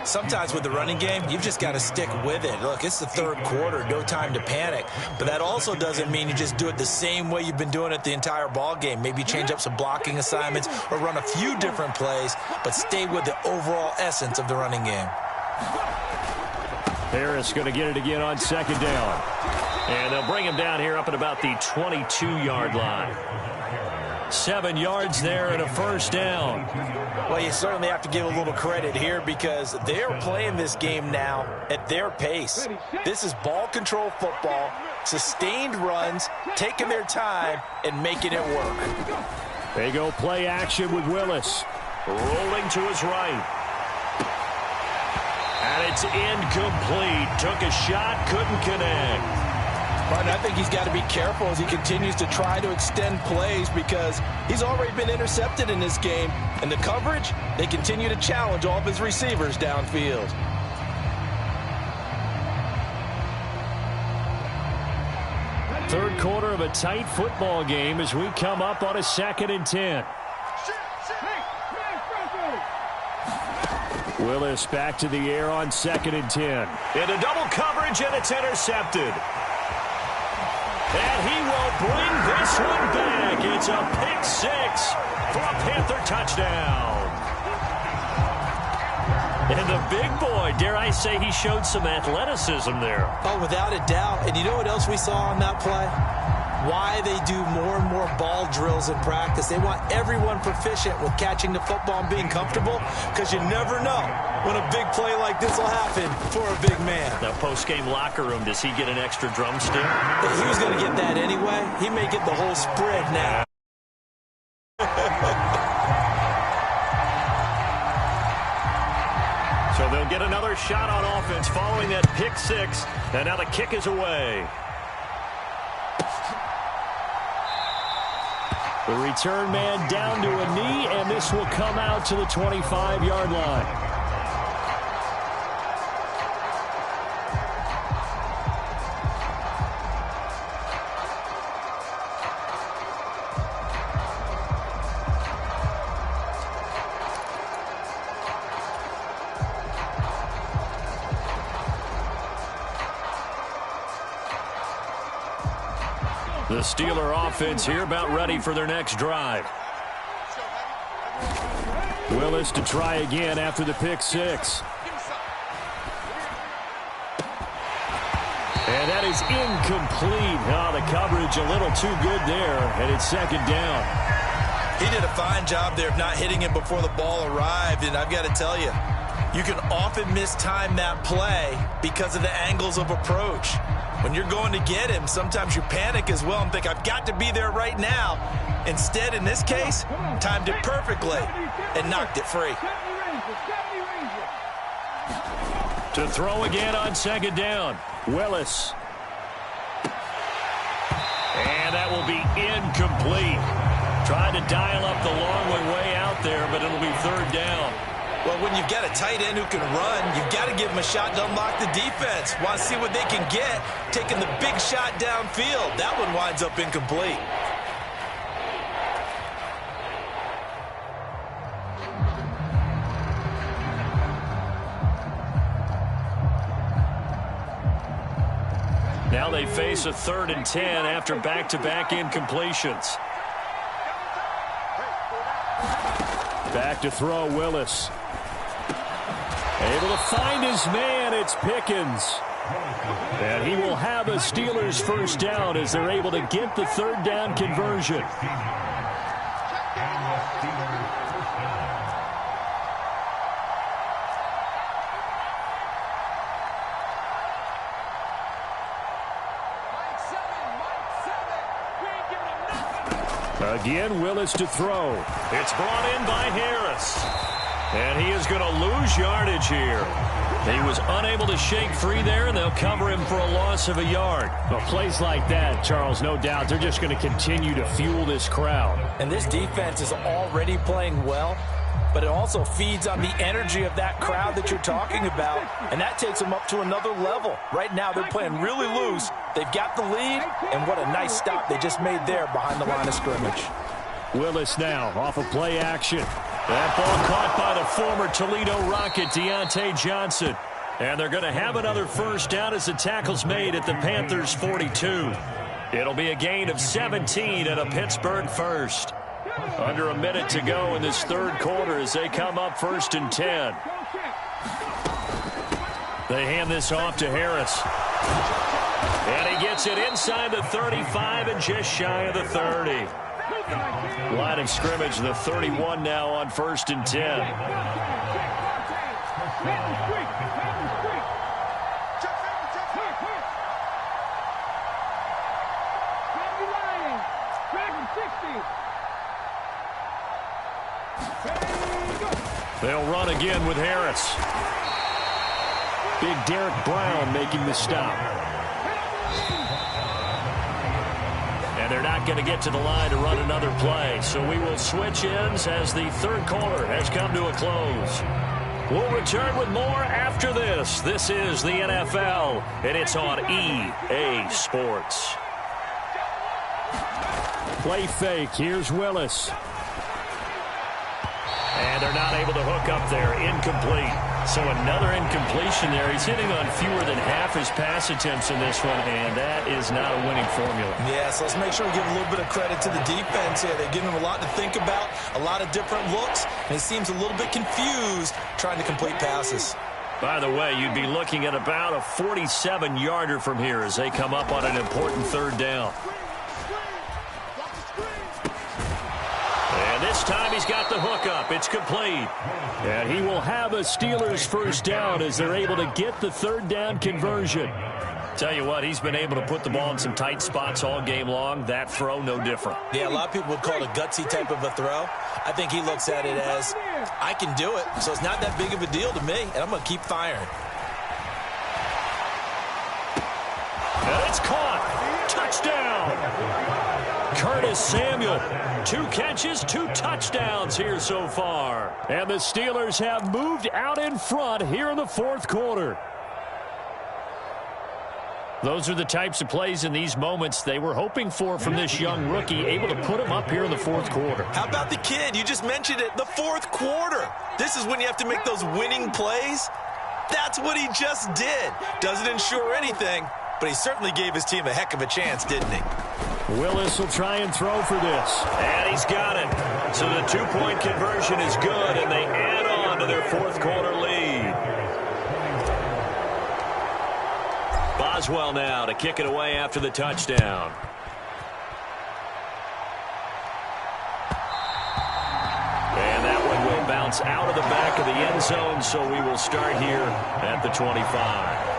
Sometimes with the running game, you've just got to stick with it. Look, it's the 3rd quarter, no time to panic. But that also doesn't mean you just do it the same way you've been doing it the entire ball game. Maybe change up some blocking assignments or run a few different plays, but stay with the overall essence of the running game. Harris going to get it again on 2nd down. And they'll bring him down here up at about the 22-yard line. 7 yards there and a 1st down. Well, you certainly have to give a little credit here because they're playing this game now at their pace. This is ball control football, sustained runs, taking their time, and making it work. They go play action with Willis. Rolling to his right. And it's incomplete. Took a shot, couldn't connect. But I think he's got to be careful as he continues to try to extend plays because he's already been intercepted in this game. And the coverage, they continue to challenge all of his receivers downfield. Third quarter of a tight football game as we come up on a 2nd and 10. Willis back to the air on 2nd and 10. Into double coverage, and it's intercepted. And he will bring this one back. It's a pick 6 for a Panther touchdown. And the big boy, dare I say, he showed some athleticism there. Oh, without a doubt. And you know what else we saw on that play? Why they do more and more ball drills in practice. They want everyone proficient with catching the football and being comfortable because you never know when a big play like this will happen for a big man. Now, post-game locker room, does he get an extra drumstick? He was going to get that anyway. He may get the whole spread now. So they'll get another shot on offense following that pick 6. And now the kick is away. The return man down to a knee, and this will come out to the 25-yard line. The Steeler offense here about ready for their next drive. Willis to try again after the pick 6. And that is incomplete. Oh, the coverage a little too good there, and it's 2nd down. He did a fine job there of not hitting it before the ball arrived, and I've got to tell you, you can often mistime that play because of the angles of approach. When you're going to get him, sometimes you panic as well and think, I've got to be there right now. Instead, in this case, timed it perfectly and knocked it free. To throw again on 2nd down, Willis. And that will be incomplete. Trying to dial up the long way out there, but it'll be 3rd down. Well, when you've got a tight end who can run, you've got to give him a shot to unlock the defense. Want to see what they can get, taking the big shot downfield. That one winds up incomplete. Now they face a 3rd and 10 after back-to-back incompletions. Back to throw, Willis. Able to find his man, it's Pickens. And he will have a Steelers first down as they're able to get the third down conversion. Again, Willis to throw. It's brought in by Harris. And he is going to lose yardage here. He was unable to shake free there, and they'll cover him for a loss of a yard. Well, plays like that, Charles, no doubt, they're just going to continue to fuel this crowd. And this defense is already playing well, but it also feeds on the energy of that crowd that you're talking about, and that takes them up to another level. Right now, they're playing really loose. They've got the lead, and what a nice stop they just made there behind the line of scrimmage. Willis now off of play action. That ball caught by the former Toledo Rocket, Deontay Johnson. And they're going to have another first down as the tackle's made at the Panthers' 42. It'll be a gain of 17 and a Pittsburgh first. Under a minute to go in this third quarter as they come up 1st and 10. They hand this off to Harris. And he gets it inside the 35 and just shy of the 30. Line of scrimmage, the 31 now on 1st and 10. They'll run again with Harris. Big Derek Brown making the stop. And they're not going to get to the line to run another play. So we will switch ends as the third quarter has come to a close. We'll return with more after this. This is the NFL, and it's on EA Sports. Play fake. Here's Willis. And they're not able to hook up there. Incomplete. So another incompletion there. He's hitting on fewer than half his pass attempts in this one, and that is not a winning formula. Yeah, so let's make sure we give a little bit of credit to the defense here. They're giving him a lot to think about, a lot of different looks, and he seems a little bit confused trying to complete passes. By the way, you'd be looking at about a 47-yarder from here as they come up on an important third down. And this time he's got the hook up. It's complete. And he will have a Steelers first down as they're able to get the third down conversion. Tell you what, he's been able to put the ball in some tight spots all game long. That throw, no different. Yeah, a lot of people would call it a gutsy type of a throw. I think he looks at it as, I can do it, so it's not that big of a deal to me, and I'm going to keep firing. And it's caught. Touchdown. Curtis Samuel, 2 catches, 2 touchdowns here so far. And the Steelers have moved out in front here in the fourth quarter. Those are the types of plays in these moments they were hoping for from this young rookie, able to put him up here in the fourth quarter. How about the kid? You just mentioned it, the fourth quarter. This is when you have to make those winning plays. That's what he just did. Doesn't ensure anything, but he certainly gave his team a heck of a chance, didn't he? Willis will try and throw for this. And he's got it. So the 2-point conversion is good, and they add on to their fourth quarter lead. Boswell now to kick it away after the touchdown. And that one will bounce out of the back of the end zone, so we will start here at the 25.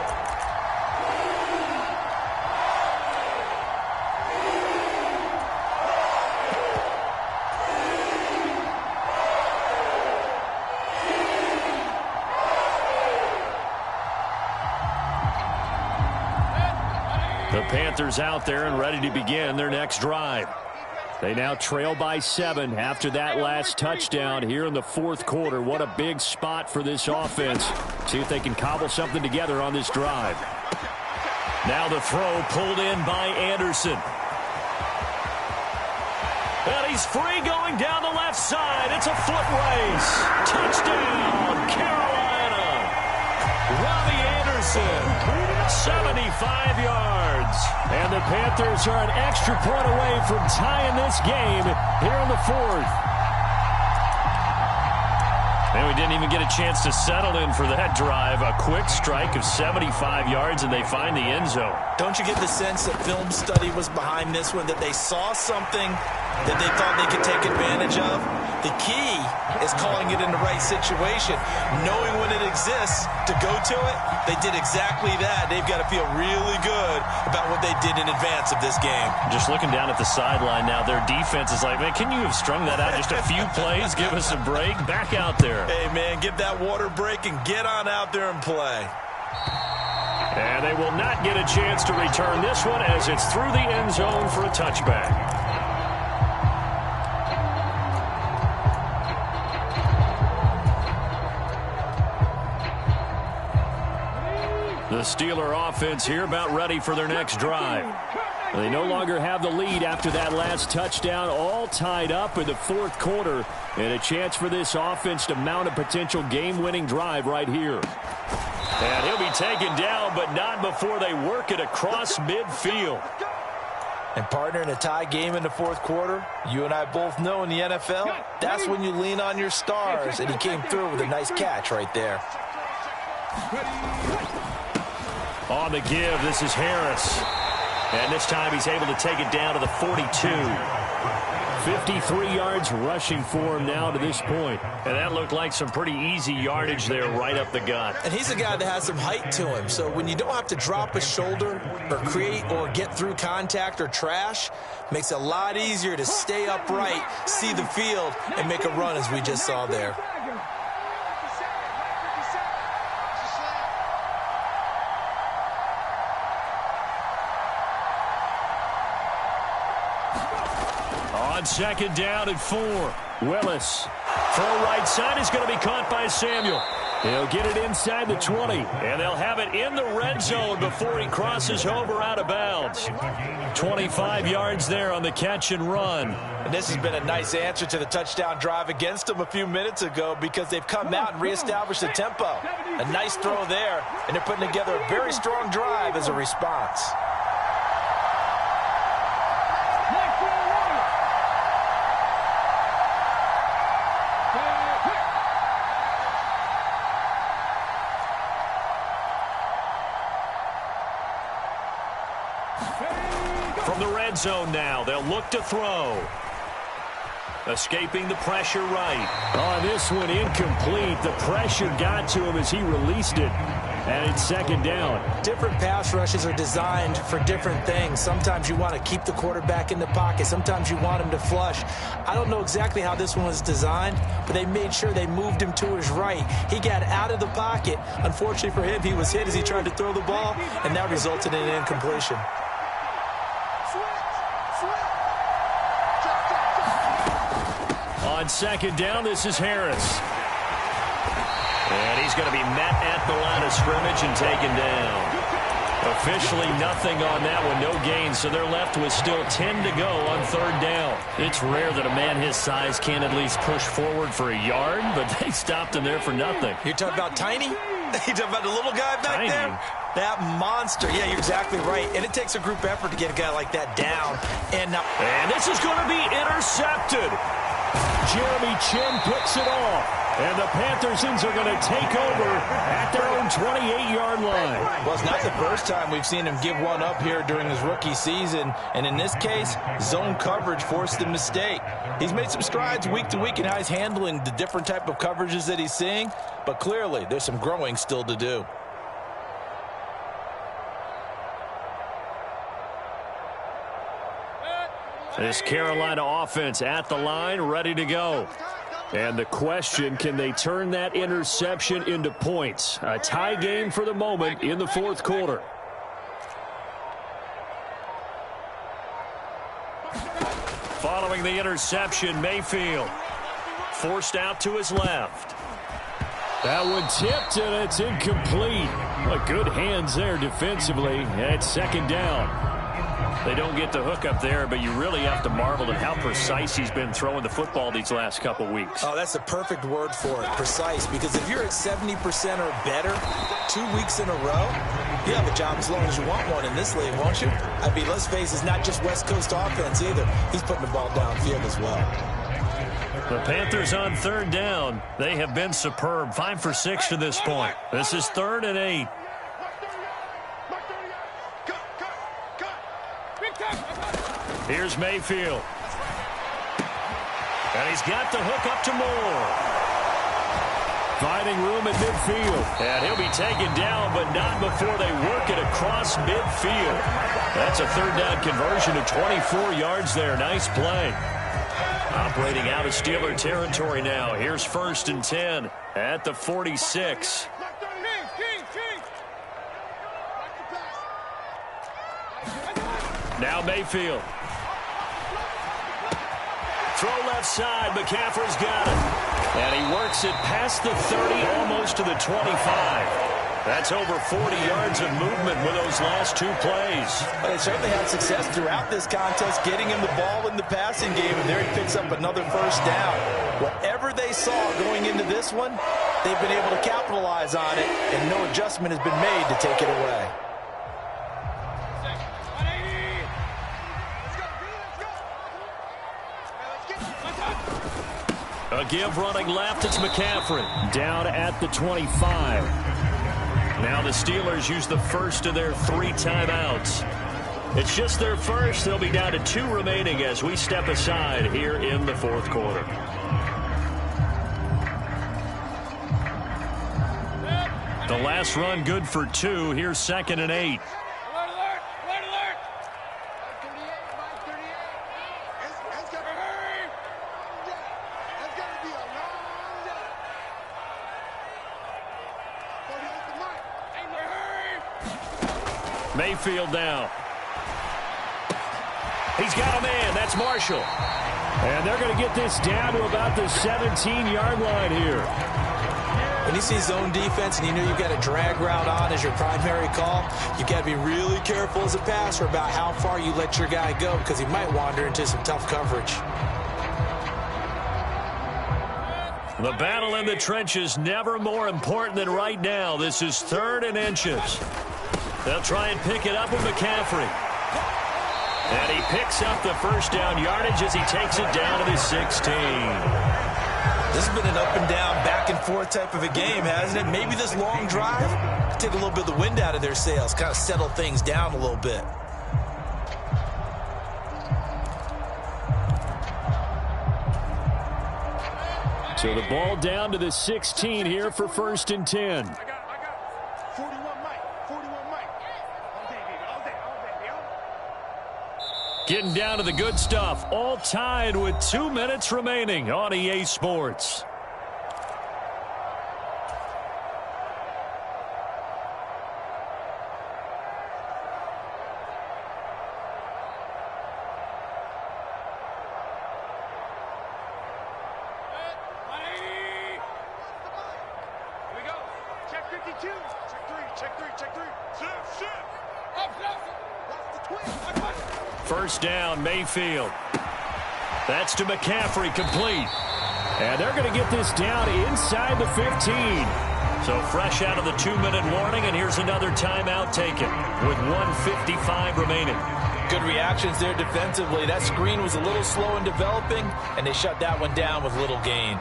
The Panthers out there and ready to begin their next drive. They now trail by 7 after that last touchdown here in the fourth quarter. What a big spot for this offense. See if they can cobble something together on this drive. Now the throw pulled in by Anderson. And he's free going down the left side. It's a foot race. Touchdown, Carolina. Robbie Anderson. 75 yards. And the Panthers are an extra point away from tying this game here in the fourth. And we didn't even get a chance to settle in for that drive. A quick strike of 75 yards, and they find the end zone. Don't you get the sense that film study was behind this one, that they saw something that they thought they could take advantage of? The key is calling it in the right situation, knowing when it exists to go to it. They did exactly that. They've got to feel really good about what they did in advance of this game. Just looking down at the sideline now, their defense is like, man, can you have strung that out just a few plays? Give us a break. Back out there. Hey, man, give that water break and get on out there and play. And they will not get a chance to return this one as it's through the end zone for a touchback. The Steeler offense here about ready for their next drive. They no longer have the lead after that last touchdown, all tied up in the fourth quarter, and a chance for this offense to mount a potential game-winning drive right here. And he'll be taken down, but not before they work it across midfield. And partner, in a tie game in the fourth quarter, you and I both know in the NFL, that's when you lean on your stars, and he came through with a nice catch right there. On the give, this is Harris. And this time he's able to take it down to the 42. 53 yards rushing for him now to this point. And that looked like some pretty easy yardage there right up the gut. And he's a guy that has some height to him. So when you don't have to drop a shoulder or create or get through contact or trash, makes it a lot easier to stay upright, see the field, and make a run as we just saw there. On second down and 4. Willis. Throw right side is going to be caught by Samuel. He'll get it inside the 20, and they'll have it in the red zone before he crosses over out of bounds. 25 yards there on the catch and run. And this has been a nice answer to the touchdown drive against them a few minutes ago because they've come out and reestablished the tempo. A nice throw there, and they're putting together a very strong drive as a response. From the red zone now, they'll look to throw. Escaping the pressure right. On this one, incomplete. The pressure got to him as he released it. And it's second down. Different pass rushes are designed for different things. Sometimes you want to keep the quarterback in the pocket. Sometimes you want him to flush. I don't know exactly how this one was designed, but they made sure they moved him to his right. He got out of the pocket. Unfortunately for him, he was hit as he tried to throw the ball, and that resulted in an incompletion. On second down, this is Harris. And he's going to be met at the line of scrimmage and taken down. Officially nothing on that one, no gain, so they're left with still 10 to go on third down. It's rare that a man his size can at least push forward for a yard, but they stopped him there for nothing. You're talking about Tiny? You're talking about the little guy back there? That monster. Yeah, you're exactly right. And it takes a group effort to get a guy like that down. And this is going to be intercepted. Jeremy Chin picks it off. And the Panthersons are going to take over at their own 28-yard line. Well, it's not the first time we've seen him give one up here during his rookie season. And in this case, zone coverage forced the mistake. He's made some strides week to week in how he's handling the different type of coverages that he's seeing. But clearly, there's some growing still to do. This Carolina offense at the line, ready to go. And the question, can they turn that interception into points? A tie game for the moment in the fourth quarter. Following the interception, Mayfield forced out to his left. That one tipped, and it's incomplete. Well, good hands there defensively, and it's second down. They don't get the hook up there, but you really have to marvel at how precise he's been throwing the football these last couple weeks. Oh, that's the perfect word for it, precise, because if you're at 70% or better 2 weeks in a row, you have a job as long as you want one in this league, won't you? I mean, let's face it, it's not just West Coast offense either. He's putting the ball downfield as well. The Panthers on third down. They have been superb. 5 for 6 to this point. This is 3rd and 8. Here's Mayfield. And he's got the hook up to Moore. Finding room at midfield. And he'll be taken down, but not before they work it across midfield. That's a 3rd down conversion to 24 yards there. Nice play. Operating out of Steeler territory now. Here's 1st and 10 at the 46. Now Mayfield. Throw left side. McCaffrey's got it. And he works it past the 30, almost to the 25. That's over 40 yards of movement with those last 2 plays. Well, they certainly had success throughout this contest, getting him the ball in the passing game, and there he picks up another 1st down. Whatever they saw going into this one, they've been able to capitalize on it, and no adjustment has been made to take it away. A give running left, it's McCaffrey. Down at the 25. Now the Steelers use the first of their 3 timeouts. It's just their first. They'll be down to 2 remaining as we step aside here in the 4th quarter. The last run good for 2. Here's 2nd and 8. Mayfield now. He's got a man. That's Marshall. And they're going to get this down to about the 17-yard line here. When you see zone defense and you know you've got a drag route on as your primary call, you've got to be really careful as a passer about how far you let your guy go because he might wander into some tough coverage. The battle in the trenches never more important than right now. This is 3rd and inches. They'll try and pick it up with McCaffrey. And he picks up the 1st down yardage as he takes it down to the 16. This has been an up and down, back and forth type of a game, hasn't it? Maybe this long drive take a little bit of the wind out of their sails, kind of settle things down a little bit. So the ball down to the 16 here for 1st and 10. Getting down to the good stuff. All tied with 2 minutes remaining on EA Sports. First down, Mayfield. That's to McCaffrey, complete. And they're going to get this down inside the 15. So fresh out of the 2-minute warning, and here's another timeout taken with 1:55 remaining. Good reactions there defensively. That screen was a little slow in developing, and they shut that one down with little gain.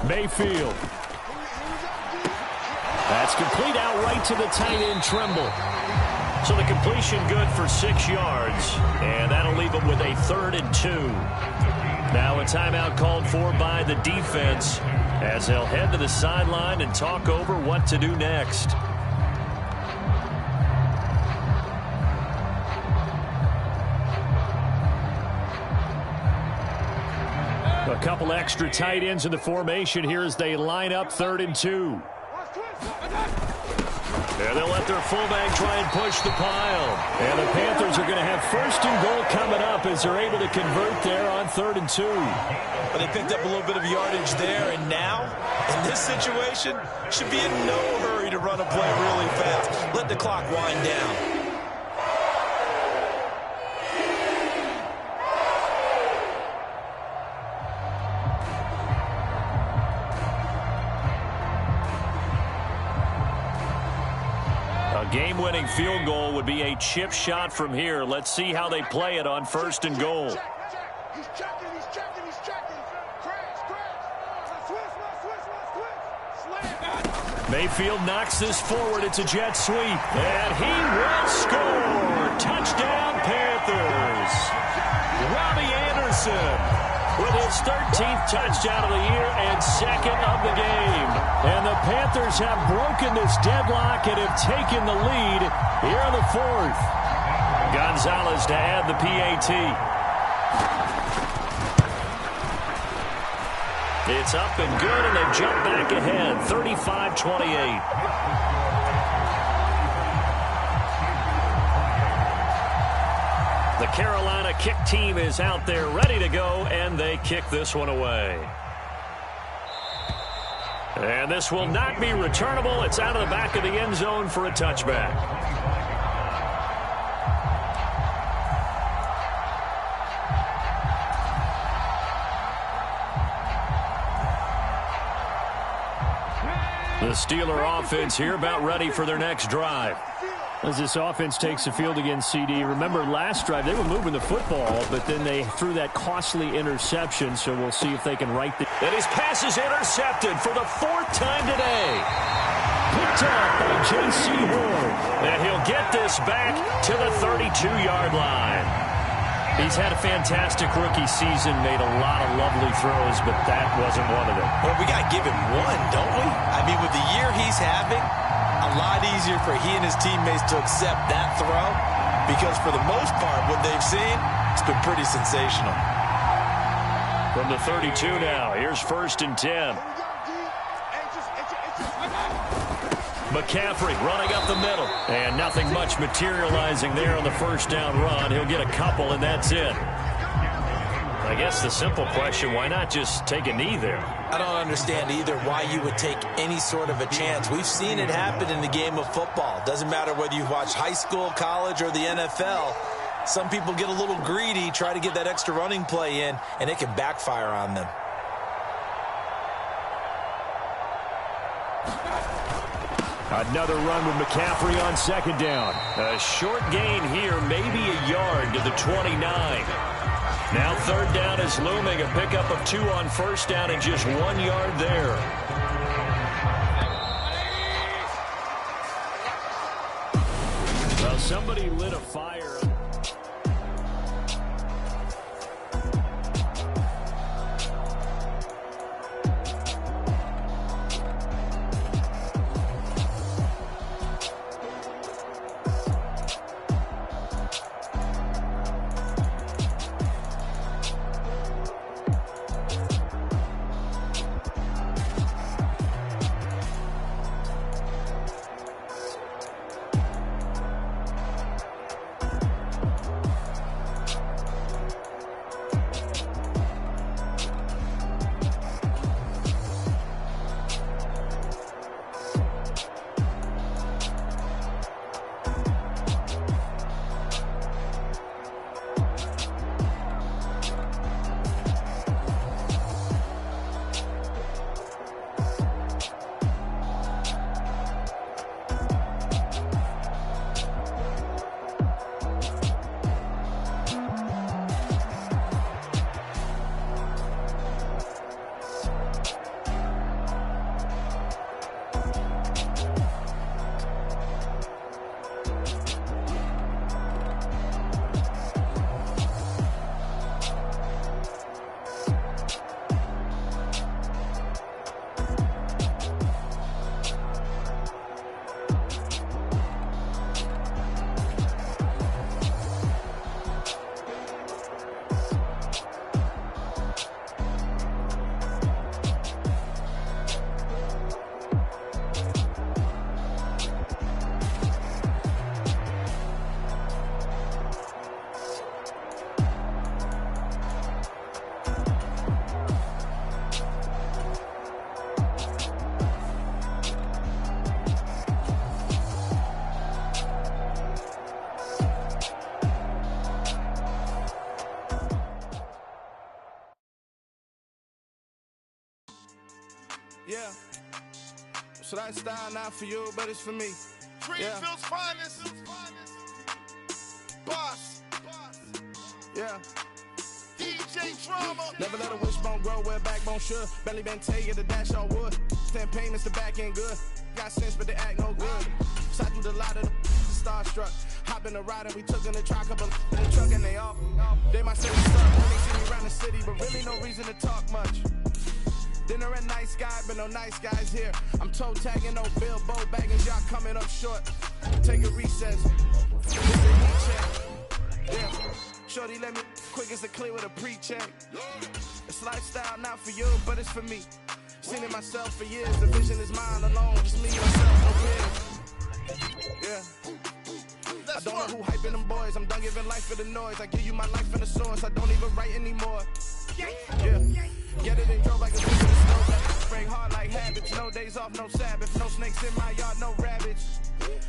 Mayfield. That's complete out right to the tight end, Trimble. So the completion good for 6 yards, and that'll leave them with a 3rd and 2. Now a timeout called for by the defense as they'll head to the sideline and talk over what to do next. A couple extra tight ends in the formation here as they line up 3rd and 2. And they'll let their fullback try and push the pile. And the Panthers are going to have 1st and goal coming up as they're able to convert there on 3rd and 2. But they picked up a little bit of yardage there, and now, in this situation, should be in no hurry to run a play really fast. Let the clock wind down. Game-winning field goal would be a chip shot from here. Let's see how they play it on 1st and goal. He's checking. Mayfield knocks this forward. It's a jet sweep. And he will score. Touchdown, Panthers. Robbie Anderson with his 13th touchdown of the year and 2nd of the game. And the Panthers have broken this deadlock and have taken the lead here in the 4th. Gonzalez to add the PAT. It's up and good, and they've jumped back ahead, 35-28. The Carolina kick team is out there ready to go, and they kick this one away. And this will not be returnable. It's out of the back of the end zone for a touchback. The Steeler offense here about ready for their next drive. As this offense takes the field against CD, remember last drive they were moving the football, but then they threw that costly interception, so we'll see if they can right the... And his pass is intercepted for the 4th time today. Picked up by J.C. Horn. And he'll get this back to the 32-yard line. He's had a fantastic rookie season, made a lot of lovely throws, but that wasn't one of them. Well, we got to give him one, don't we? I mean, with the year he's having, a lot easier for he and his teammates to accept that throw because for the most part, what they've seen, it's been pretty sensational. From the 32 now, here's 1st and 10. McCaffrey running up the middle. And nothing much materializing there on the 1st down run. He'll get a couple, and that's it. I guess the simple question, why not just take a knee there? I don't understand either why you would take any sort of a chance. We've seen it happen in the game of football. Doesn't matter whether you watch high school, college, or the NFL. Some people get a little greedy, try to get that extra running play in, and it can backfire on them. Another run with McCaffrey on 2nd down. A short gain here, maybe a yard to the 29. Now 3rd down is looming, a pickup of 2 on 1st down and just 1 yard there. Well, somebody lit a fire. Yeah. So that style not for you, but it's for me. Greenville's finest. Boss. Yeah. DJ Drama. Never let a wishbone grow where backbone should. Belly been taking the dash all wood. 10 payments, the back end good. Got sense, but they act no good. Side through the lot of the starstruck. Hop in the ride and we took in the truck up in the truck and they off. They might say what's up when they see me around the city, but really no reason to talk much. Dinner at nice guy, but no nice guys here. I'm toe tagging, no Bilbo baggins, y'all coming up short. Take a recess. This a heat check. Yeah. Shorty let me quick as a clear with a pre-check. It's lifestyle, not for you, but it's for me. Seen it myself for years. The vision is mine alone. Just me, myself, no peers. Yeah. I don't know who hyping them boys. I'm done giving life for the noise. I give you my life in the source. I don't even write anymore. Yeah. Get it and drove like a bitch in the snow. Break hard like habits. No days off, no Sabbath. No snakes in my yard, no rabbits.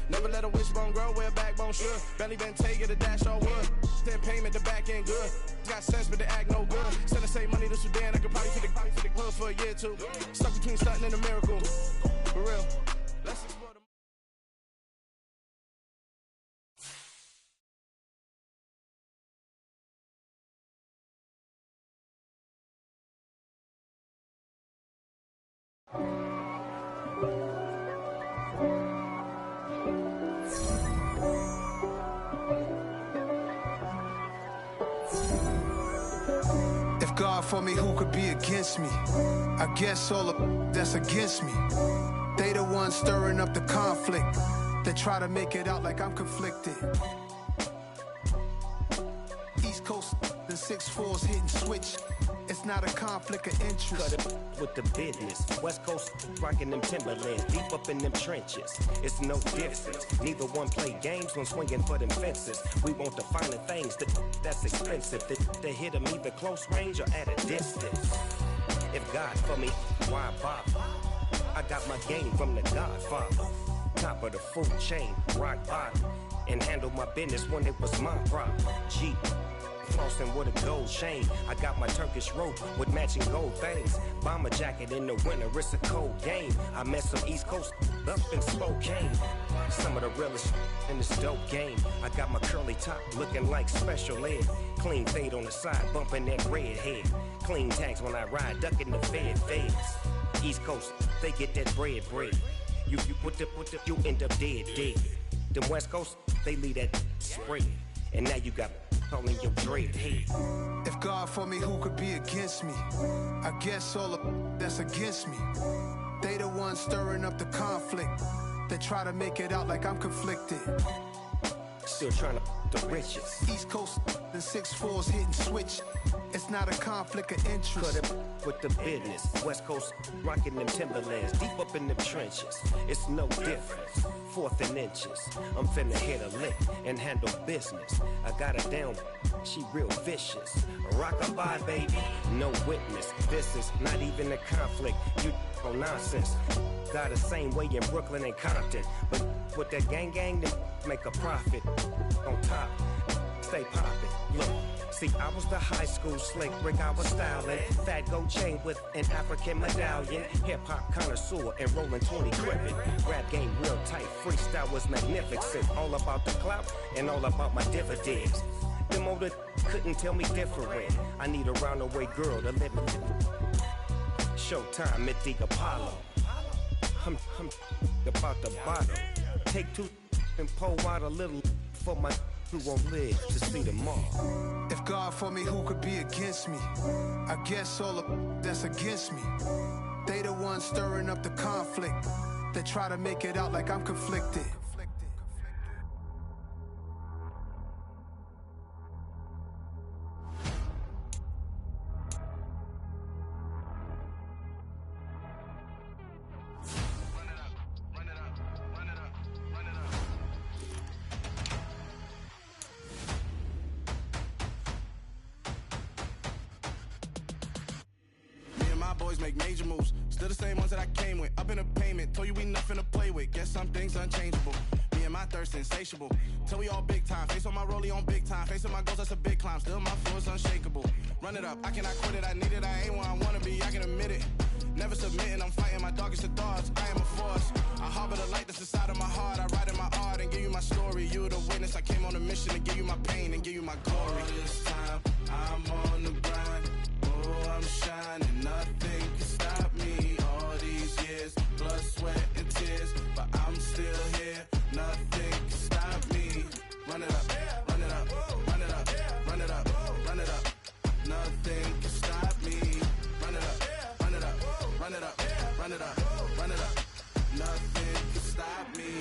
Never let a wishbone grow where backbone should. Belly been taking the dash all wood. 10 payment, the back end good. Got sense, but they act no good. Send the same money to Sudan. I could probably take the hood for a year or two. Stuck between stunting and a miracle. For real. Let's explore the... God for me, who could be against me? I guess all of that's against me. They the ones stirring up the conflict. They try to make it out like I'm conflicted. East Coast, the 6'4's hitting switch. It's not a conflict of interest. Cut it with the business. West Coast rocking them Timberlands, deep up in them trenches. It's no difference. Neither one play games when swinging for them fences. We want the finer things that's expensive. They hit them either close range or at a distance. If God for me, why bother? I got my game from the Godfather. Top of the food chain, rock bottom. And handle my business when it was my problem. G. Flossing with a gold chain. I got my Turkish rope with matching gold things. Bomber jacket in the winter, it's a cold game. I met some East Coast up in Spokane. Some of the realest in this dope game. I got my curly top looking like special ed. Clean fade on the side, bumping that red head. Clean tags when I ride, ducking the feds. East Coast, they get that bread. You put the, you end up dead. Them West Coast, they leave that spread. And now you got calling your dread head. If God for me, who could be against me? I guess all of that's against me. They the ones stirring up the conflict. They try to make it out like I'm conflicted. Still trying to the riches. East Coast, the 6'4's hitting switch. It's not a conflict of interest. Cut it with the business. West Coast rocking them Timberlands, deep up in them trenches. It's no difference. 4th and inches. I'm finna hit a lick and handle business. I got her down, she real vicious. Rockabye, baby, no witness. This is not even a conflict. You on nonsense. Got the same way in Brooklyn and Compton, but with that gang, they make a profit. On top, stay poppin'. Look. See, I was the high school slick Rick, I was styling. Fat gold chain with an African medallion. Hip-hop connoisseur and rolling 20 crippin'. Rap game real tight, freestyle was magnificent. All about the clout and all about my dividends. Them older couldn't tell me different. I need a roundaway girl to live in. Showtime at the Apollo. I'm about the bottom. Take 2 and pour out a little for my who won't live to see tomorrow. If God for me, who could be against me? I guess all of that's against me. They the ones stirring up the conflict. They try to make it out like I'm conflicted. Boys make major moves, still the same ones that I came with. Up in a payment, told you we nothing to play with. Guess some things unchangeable. Me and my thirst insatiable. Till we all big time. Face on my rollie on big time. Facing my goals, that's a big climb. Still my flow is unshakable. Run it up, I cannot quit it. I need it, I ain't where I wanna be. I can admit it. Never submitting, I'm fighting my darkest of thoughts. I am a force. I harbor the light that's inside of my heart. I write in my art and give you my story. You the witness. I came on a mission to give you my pain and give you my glory. All this time, I'm on the grind. Oh, I'm shining. Nothing can stop me. All these years, blood, sweat, and tears. But I'm still here. Nothing can stop me. Run it up, run it up, run it up, run it up, run it up. Nothing can stop me. Run it up, run it up, run it up, run it up, run it up. Nothing can stop me.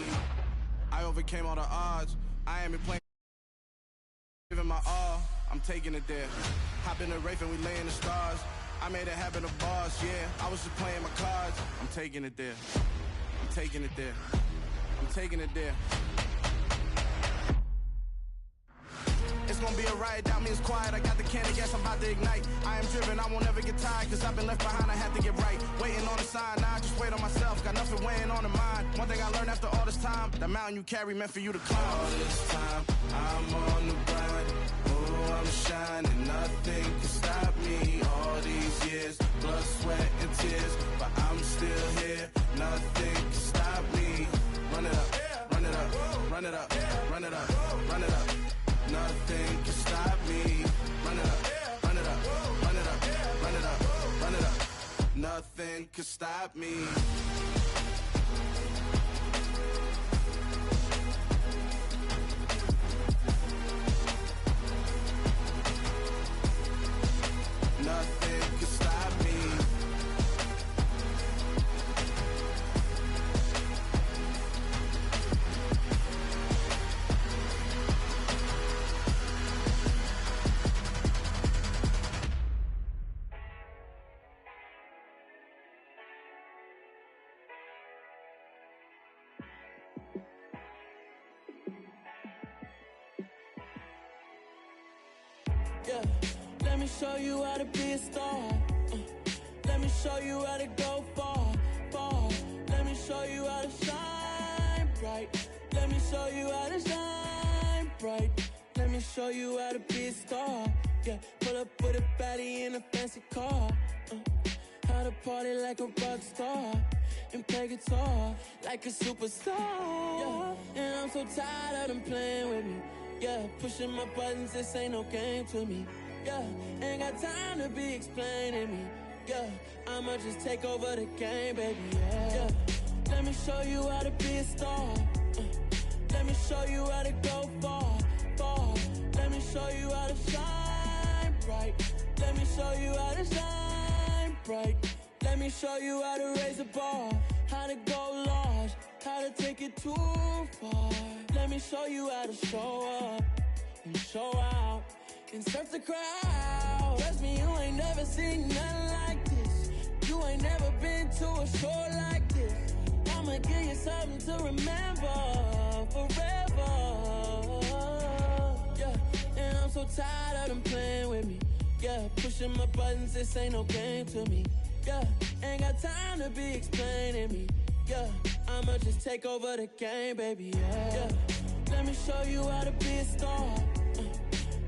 I overcame all the odds. I ain't been playing. Giving my all, I'm taking it there. Hop in the Wraith and we lay in the stars. I made it happen, the boss, yeah. I was just playing my cards. I'm taking it there. I'm taking it there. I'm taking it there. It's gonna be a riot, doubt me it's quiet. I got the candy gas, I'm about to ignite. I am driven, I won't ever get tired, cause I've been left behind, I had to get right. Waiting on the sign, now I just wait on myself. Got nothing weighing on the mind. One thing I learned after all this time, the mountain you carry meant for you to climb. All this time, I'm on the grind. Oh, I'm shining, nothing can stop me. All these years, blood, sweat, and tears. But I'm still here, nothing can stop me. Run it up, run it up, run it up, run it up, run it up. Nothing can stop me. Run it up, run it up, run it up, run it up, run it up. Nothing can stop me. Nothing can stop me. Yeah, let me show you how to be a star. Let me show you how to go far, far. Let me show you how to shine bright. Let me show you how to shine bright. Let me show you how to be a star. Yeah, pull up with a baddie in a fancy car. How to party like a rock star and play guitar like a superstar. Yeah, and I'm so tired of them playing with me. Yeah, pushing my buttons, this ain't no game to me. Yeah, ain't got time to be explaining me. Yeah, I'ma just take over the game, baby. Yeah, let me show you how to be a star. Let me show you how to go far, far. Let me show you how to shine bright. Let me show you how to shine bright. Let me show you how to raise the bar, how to go large, how to take it too far. Let me show you how to show up and show out and surf the crowd. Trust me, you ain't never seen nothing like this. You ain't never been to a show like this. I'ma give you something to remember forever. Yeah, and I'm so tired of them playing with me. Yeah, pushing my buttons, this ain't no game to me. Yeah, ain't got time to be explaining me. Yeah, I'ma just take over the game, baby. Yeah, let me show you how to be a star.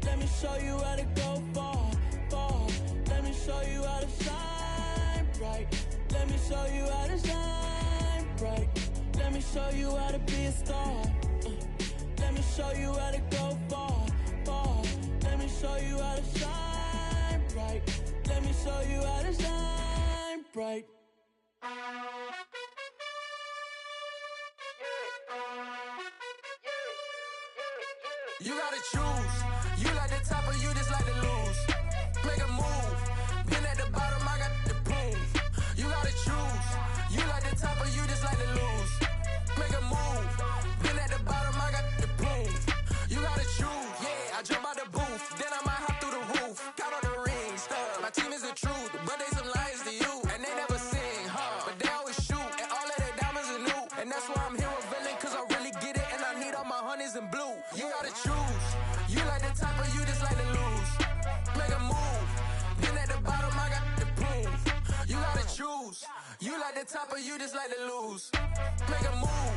Let me show you how to go far, far. Let me show you how to shine bright. Let me show you how to shine bright. Let me show you how to be a star. Let me show you how to go far, far. Let me show you how to shine bright. Let me show you how to shine bright. You gotta choose. You like the top or you just like to lose. Make a move. Been at the bottom, I got the proof. You gotta choose. You like the top or you just like to lose. Make a move. Been at the bottom, I got the proof. You gotta choose. Yeah, I jump out the booth. Then I might hop through the roof. Count on the rings, stuff. My team is the truth, but they some liars to you. And they never sing, but they always shoot. And all of their diamonds are new. And that's why I'm here with villain, cause I really get it. And I need all my honeys in blue. You gotta choose. You like the top or you just like to lose. Make a move. Been at the bottom, I got the proof. You gotta choose. You like the top or you just like to lose. Make a move.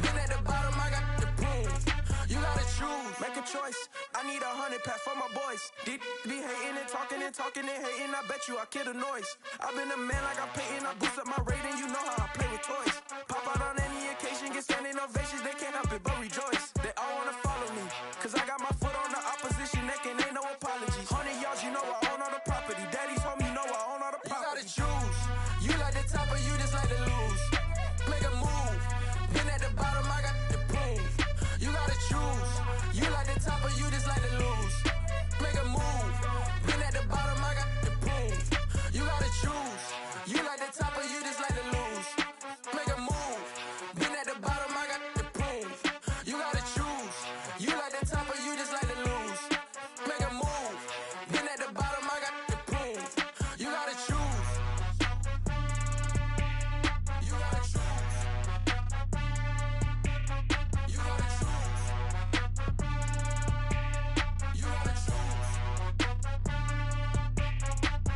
Been at the bottom, I got the proof. You gotta choose. choose, make a choice. I need 100 pack for my boys. Be hating and talking and hating. I bet you I kill the noise. I've been a man like I'm Peyton. I boost up my rating. You know how I play with toys. Pop out on any occasion, get standing ovations. They can't help it but rejoice. They all wanna follow me, cause I got my foot on the opposition neck and ain't no apologies. 100 yards, you know I own all the property. Daddy's home, you know I own all the property. You gotta choose. You like the top or you just like to lose. Make a move. Been at the bottom, I got the prove. You gotta choose. You like the top or you just like to lose. Make a move. Been at the bottom, I got the prove. You gotta choose. You like the top or you just like to lose. Make a move. Been at the bottom, I got the prove. You gotta choose. You like the top or you just like to lose. Make a move. Been at the bottom, I got the prove. You gotta choose. You gotta choose. You gotta choose. You gotta choose.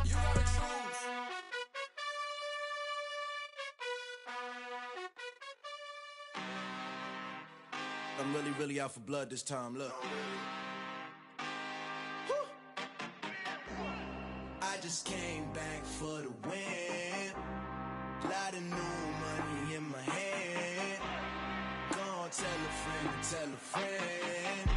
You gotta choose. I'm really out for blood this time, look. I just came back for the win. Lot of new money in my hand. Gonna tell a friend.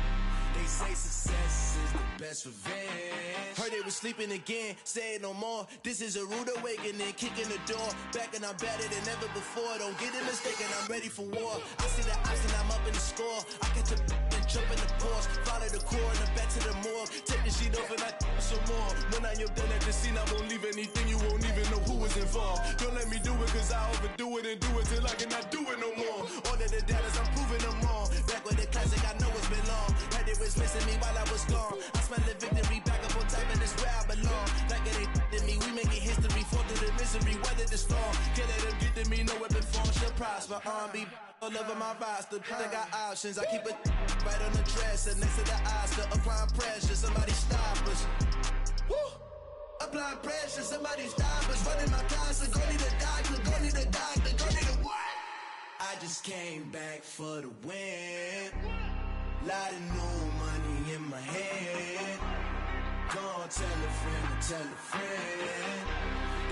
They say success is the best revenge. Heard they was sleeping again, say it no more. This is a rude awakening, kicking the door. Back and I'm better than ever before. Don't get it mistaken, I'm ready for war. I see the ops and I'm up in the score. I catch a and jump in the pause. Follow the core and then back to the morgue. Take the sheet off and I some more. When I am done at the scene, I won't leave anything. You won't even know who was involved. Don't let me do it cause I overdo it and do it till I cannot do it no more. All of the doubters, I'm proving them wrong. Back with the classic, I know it's been long. Had they was missing me while I was gone. I smell the victory back up on top and it's where I belong. Like it ain't to me, we making history. Fall through the misery, weather the storm. Can't let them get to me, no weapon form shall prosper. R&B all over my roster. I got options, I keep it right on the dresser. Next to the Oscar, applying pressure. Somebody stop us. Woo! Applying pressure, somebody stop us. Running my class, go need a doctor, go need a doctor, go need a what? I just came back for the win. Lot of new money in my hand. Gonna tell a friend.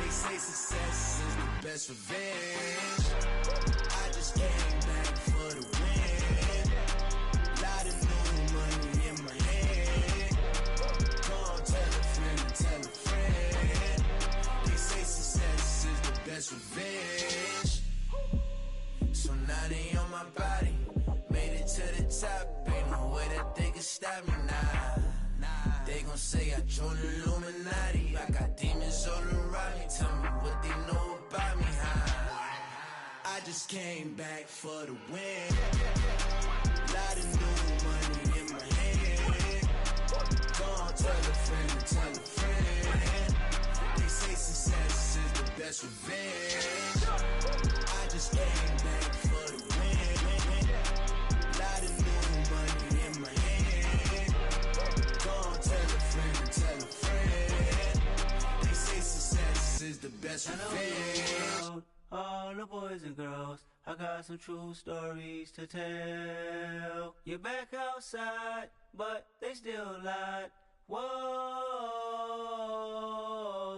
They say success is the best revenge. I just came back for the win. Lot of new money in my hand. Gonna tell a friend. They say success is the best revenge. So now they on my body. Made it to the top. Ain't no way that they can stop me now. They gon' say I joined the Illuminati. I got demons all around me. Tell me what they know about me, huh? I just came back for the win. Lot of new money in my hand. Gonna tell a friend. They say success is the best revenge. I just came back for the win. Lot of new money in my hand. Gonna tell a friend. They say success is the best revenge. All the boys and girls, I got some true stories to tell. You're back outside, but they still lied. Whoa,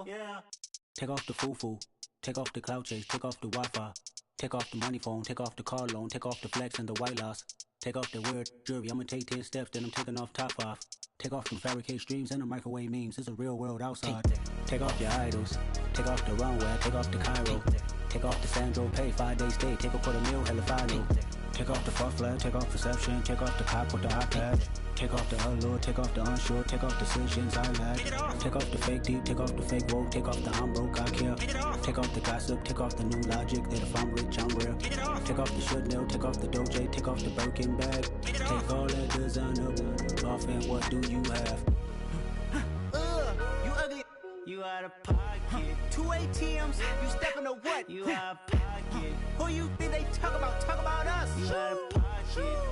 yeah. Take off the foo-foo, take off the cloud chase, take off the Wi-Fi, take off the money phone, take off the car loan, take off the flex and the white loss. Take off the weird jewelry, I'ma take 10 steps, then I'm taking off top off. Take off them fabricate streams and the microwave memes, it's a real world outside. Take off your idols, take off the runway, take off the Cairo. Take off the Sandro pay, 5 days stay, take a $250,000, hella final. Take off the fuck flag, take off perception, take off the cop with the iPad. Take off the allure, take off the unsure, take off decisions I lack. Take off the fake deep, take off the fake woke, take off the I'm broke, I care. Take off the gossip, take off the new logic that if I'm rich, I'm real. Take off the Chanel, take off the Doja, take off the Birkin bag. Take all that designer off and what do you have? You ugly. You out of pocket. 2 ATMs, you stepping to what? You out of pocket. Who you think they talk about? Talk about us. You out of pocket.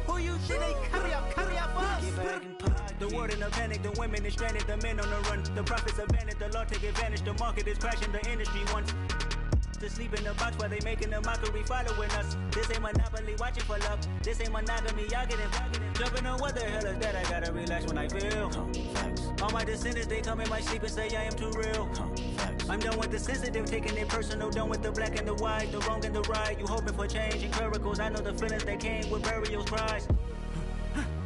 Who you think they carry up for us? Get back in pocket. The world in a panic, the women is stranded, the men on the run. The profits abandoned, the law take advantage, the market is crashing, the industry wants. to sleep in the box while they making a mockery following us. This ain't Monopoly watching for love. This ain't monogamy, y'all get it. Jumping on what the hell is that? I gotta relax when I feel. All my descendants, they come in my sleep and say I am too real. I'm done with the sensitive, taking it personal. Done with the black and the white, the wrong and the right. You hoping for change and miracles. I know the feelings that came with burial cries.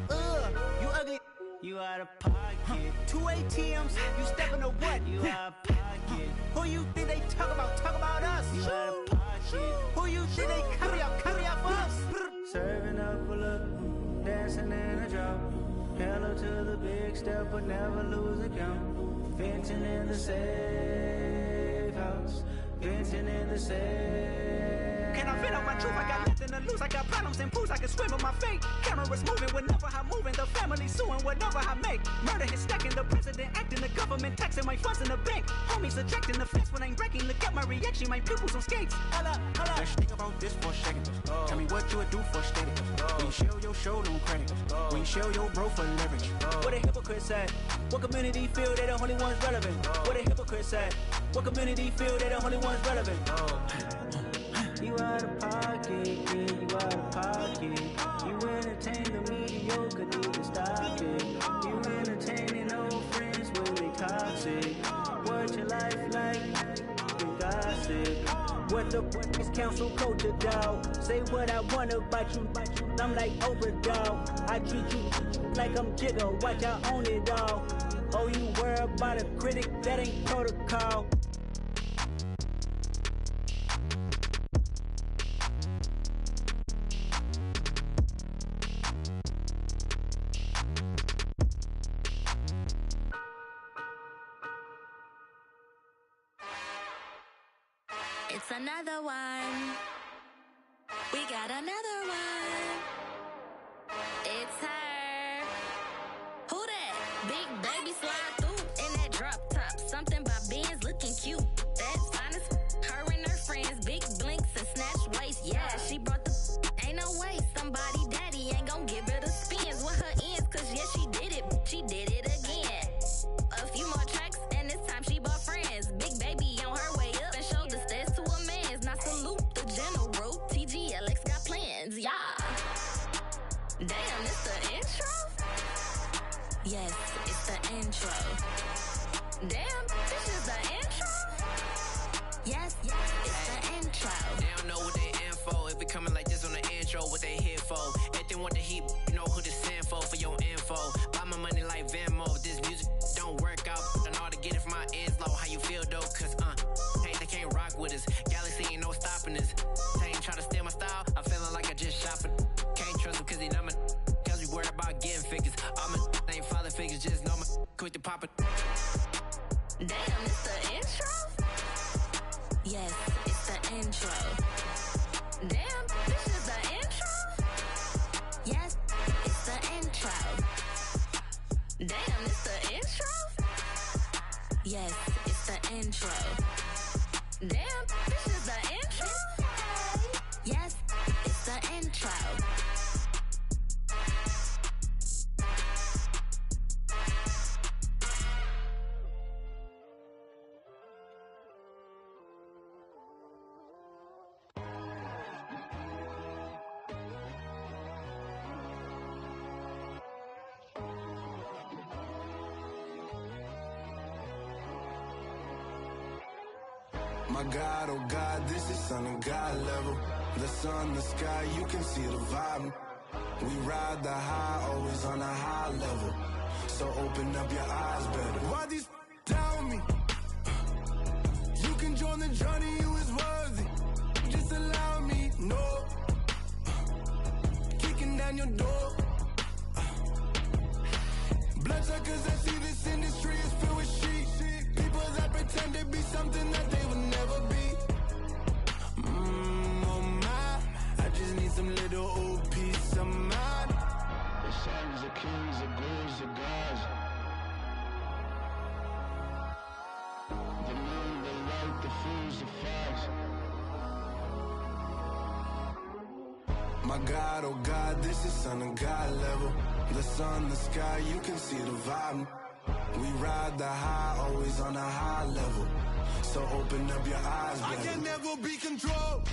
You ugly. You out of pocket. 2 ATMs, you stepping to what? You out of pocket. Who you think they talk about us? You out of pocket. Who you think they carry out for us? Serving up a look, dancing in a drop. Hello to the big step, but never lose a count. Venting in the safe house. Venting in the safe. Can I vent out my truth? I got nothing to lose. I got problems and pools. I can swim with my fate. Cameras moving whenever I'm moving. The family suing whatever I make. Murder is stacking. The president acting. The government taxing my funds in the bank. Homies ejecting the fence when I'm breaking. Look at my reaction. My pupils on skates. Holla. Let's think about this for a second. Tell me what you would do for steady. When you show your show, no credit. When you show your bro for leverage. What a hypocrite said. What community feel they the only ones relevant? What a hypocrite said. What community feel they the only ones relevant? You out of pocket, yeah, you out of pocket. You entertain the mediocre, need to stop it. You entertaining old friends when they toxic. What your life like, you gossip. What the fuck is council culture, dog? Say what I want about you, I'm like overdog. I treat you like I'm Jigga, watch I own it all. Oh, you worry about a critic, that ain't protocol. It's another one. We got another one. It's her. Who that? Big baby slide through in that drop top. Something by Benz looking cute. That's honest. Her and her friends, big blinks and snatch waist. Yeah, she brought the. Ain't no way somebody daddy ain't gon' give her the spins with her ends. Cause yeah, she did it. She did it again. A few more tracks and this time she bought friends. Big baby on her way up and showed the stairs to a man's. Now salute the general. TGLX got plans, yeah. Damn, it's the intro? Yes, it's the intro. Damn, this is the intro? Yes, it's the intro. They don't know what they in for. If we coming like this on the intro, what they here for? If they want the heat, you know who to send for your info. Buy my money like Venmo. This music don't work out. I know how to get it from my ends low. How you feel though? Cause hey, they can't rock with us. Galaxy ain't no stopping us. They ain't try to steal my style. I'm feeling like I just shopping. Can't trust him cause he numb it. Cause we worried about getting figures. All my ain't father figures, just know my quick to pop it. Damn, it's the intro? Yes, it's the intro. Damn, this is the intro? Yes, it's the intro. Damn, it's the intro? Yes, it's the intro. Damn, this is the intro? Yes, it's the intro. My God, oh God, this is Son of God level. The sun, the sky, you can see the vibe. We ride the high, always on a high level. So open up your eyes better. Why these tell me? You can join the journey, you is worthy. Just allow me, no. Kicking down your door. Bloodsuckers, I see this industry is filled with sheep. People that pretend to be something that they will never be. Oh my, I just need some little old peace of mind. The sons of kings, the ghouls, the gods. The moon, the light, the fools, the facts. My God, oh God, this is Son of God level. The sun, the sky, you can see the vibe. We ride the high, always on a high level. So open up your eyes, baby. I can never be controlled.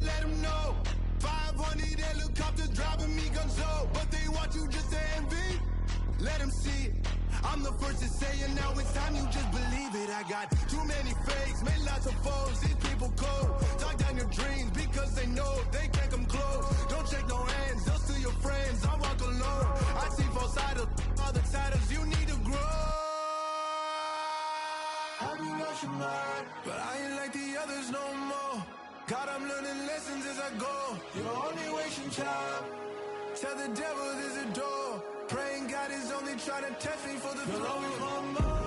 Let them know. 500 helicopters driving me gunso, but they want you just to envy. Let them see it. I'm the first to say it, now it's time you just believe it. I got too many fakes, made lots of foes. These people cold. Talk down your dreams because they know they can't come close. Don't shake no hands, just to your friends. I walk alone. I see both sides, all the titles you need to grow. Have you lost your mind? But I ain't like the others no more. God, I'm learning lessons as I go. You're only wasting time. Tell the devil there's a door. Praying God is only trying to test me for the throne. You'll always want more.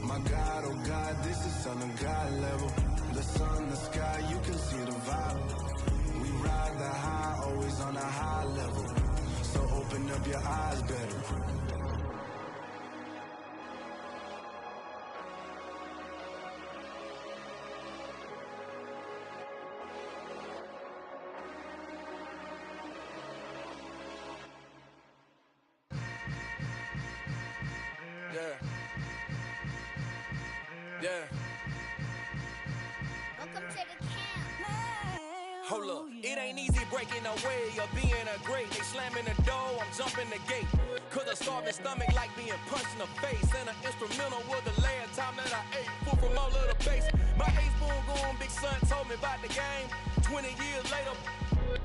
My God, oh God, this is on a God level. The sun, the sky, you can see the vibe. We ride the high, always on a high level. So open up your eyes better. Yeah. Welcome to the camp. Hold up, it ain't easy breaking away or being a great. They slamming the door, I'm jumping the gate. Cause a starving stomach like being punched in the face. And an instrumental was the last time that I ate. Full from all of the bass. My ace boom going, big son told me about the game. 20 years later,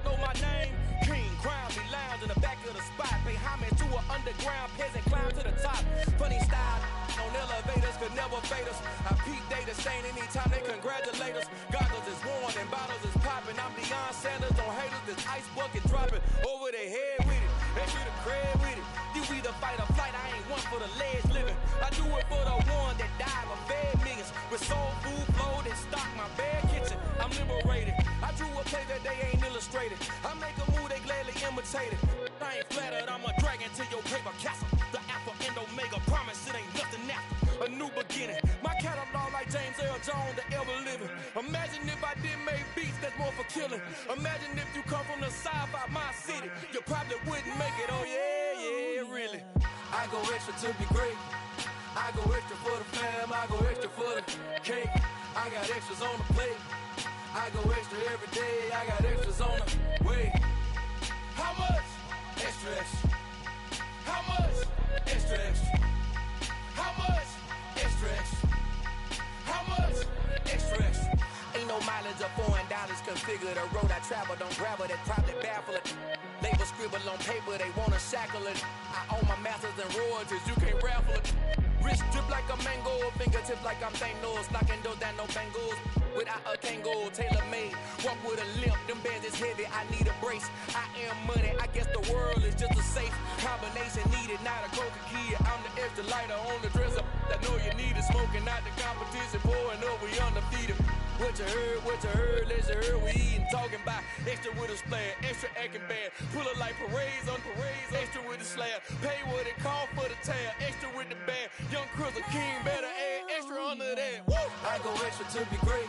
know my name. King, crown me, lounge in the back of the spot. Pay homage to an underground peasant, climb to the top. Funny style, on elevators could never fade us. I peep data stain anytime they congratulate us. Goggles is worn and bottles is popping. I'm Deion Sanders, don't haters, this ice bucket dropping over their head with it. They should have cred with it. You either fight or flight, I ain't one for the ledge living. I do it for the one that died or fed millions. With soul food, flowed and stock my bad kitchen. I'm liberated. I drew a play that they ain't illustrated. I make a move, they gladly imitate it. I ain't flattered, I'm a dragon to your paper castle. The alpha and omega, promise it ain't nothing after. A new beginning. My catalog like James Earl Jones, the ever living. Imagine if I did make beats that's more for killing. Imagine if you come from the south out my city. You probably wouldn't make it, oh yeah, really. I go extra to be great. I go extra for the fam, I go extra for the cake. I got extras on the plate. I go extra every day, I got extras on the way. How much? Extra, extra. How much? Extra, extra. How much? Extra, extra. How much? Extra, extra. Ain't no mileage of $4 configure the road I travel. Don't gravel that probably baffle it. Label scribble on paper, they wanna shackle it. I own my masters and royalties, you can't raffle it. Wrist drip like a mango, fingertips like I'm Thanos. Knocking those down, no bangles. Without a Kango, tailor-made. Walk with a limp, them bands is heavy, I need a brace. I am money, I guess the world is just a safe combination needed, not a coca key. I'm the extra lighter on the dresser. I know you need it, smoking out the competition, pouring up, we undefeated. What you heard, let's you heard, we eating, talking about extra with a splash, extra acting bad. Pull it like parades on parades, extra with the slab. Pay what it cost for the tab, extra with the band. Young Chris, a king, better add extra under that. Woo! I go extra to be great.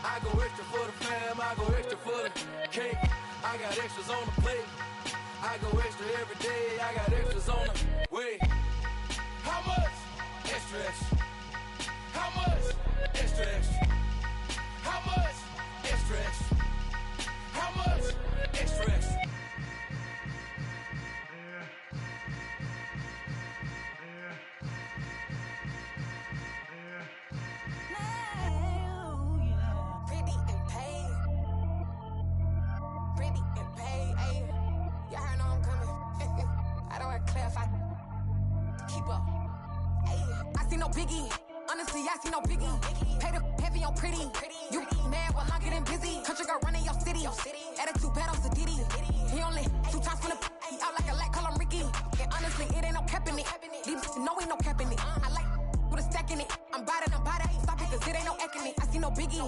I go extra for the fam, I go extra for the cake. I got extras on the plate. I go extra every day, I got extras on the way. How much? Extra, extra. How much? Extra, extra. How much? Extra, extra. How much? Extra, extra. Biggie, honestly, I see no biggie. Pay the heavy on pretty. You mad while I'm getting busy. Country girl running your city. Attitude bad on Sadiddy. He only 2 times from the he out like a light, call him Ricky. And honestly, it ain't no cap in it. These know ain't no cap in it. I like with a stack in it. I'm bad, stop it, cause it ain't no acting it. I see no biggie.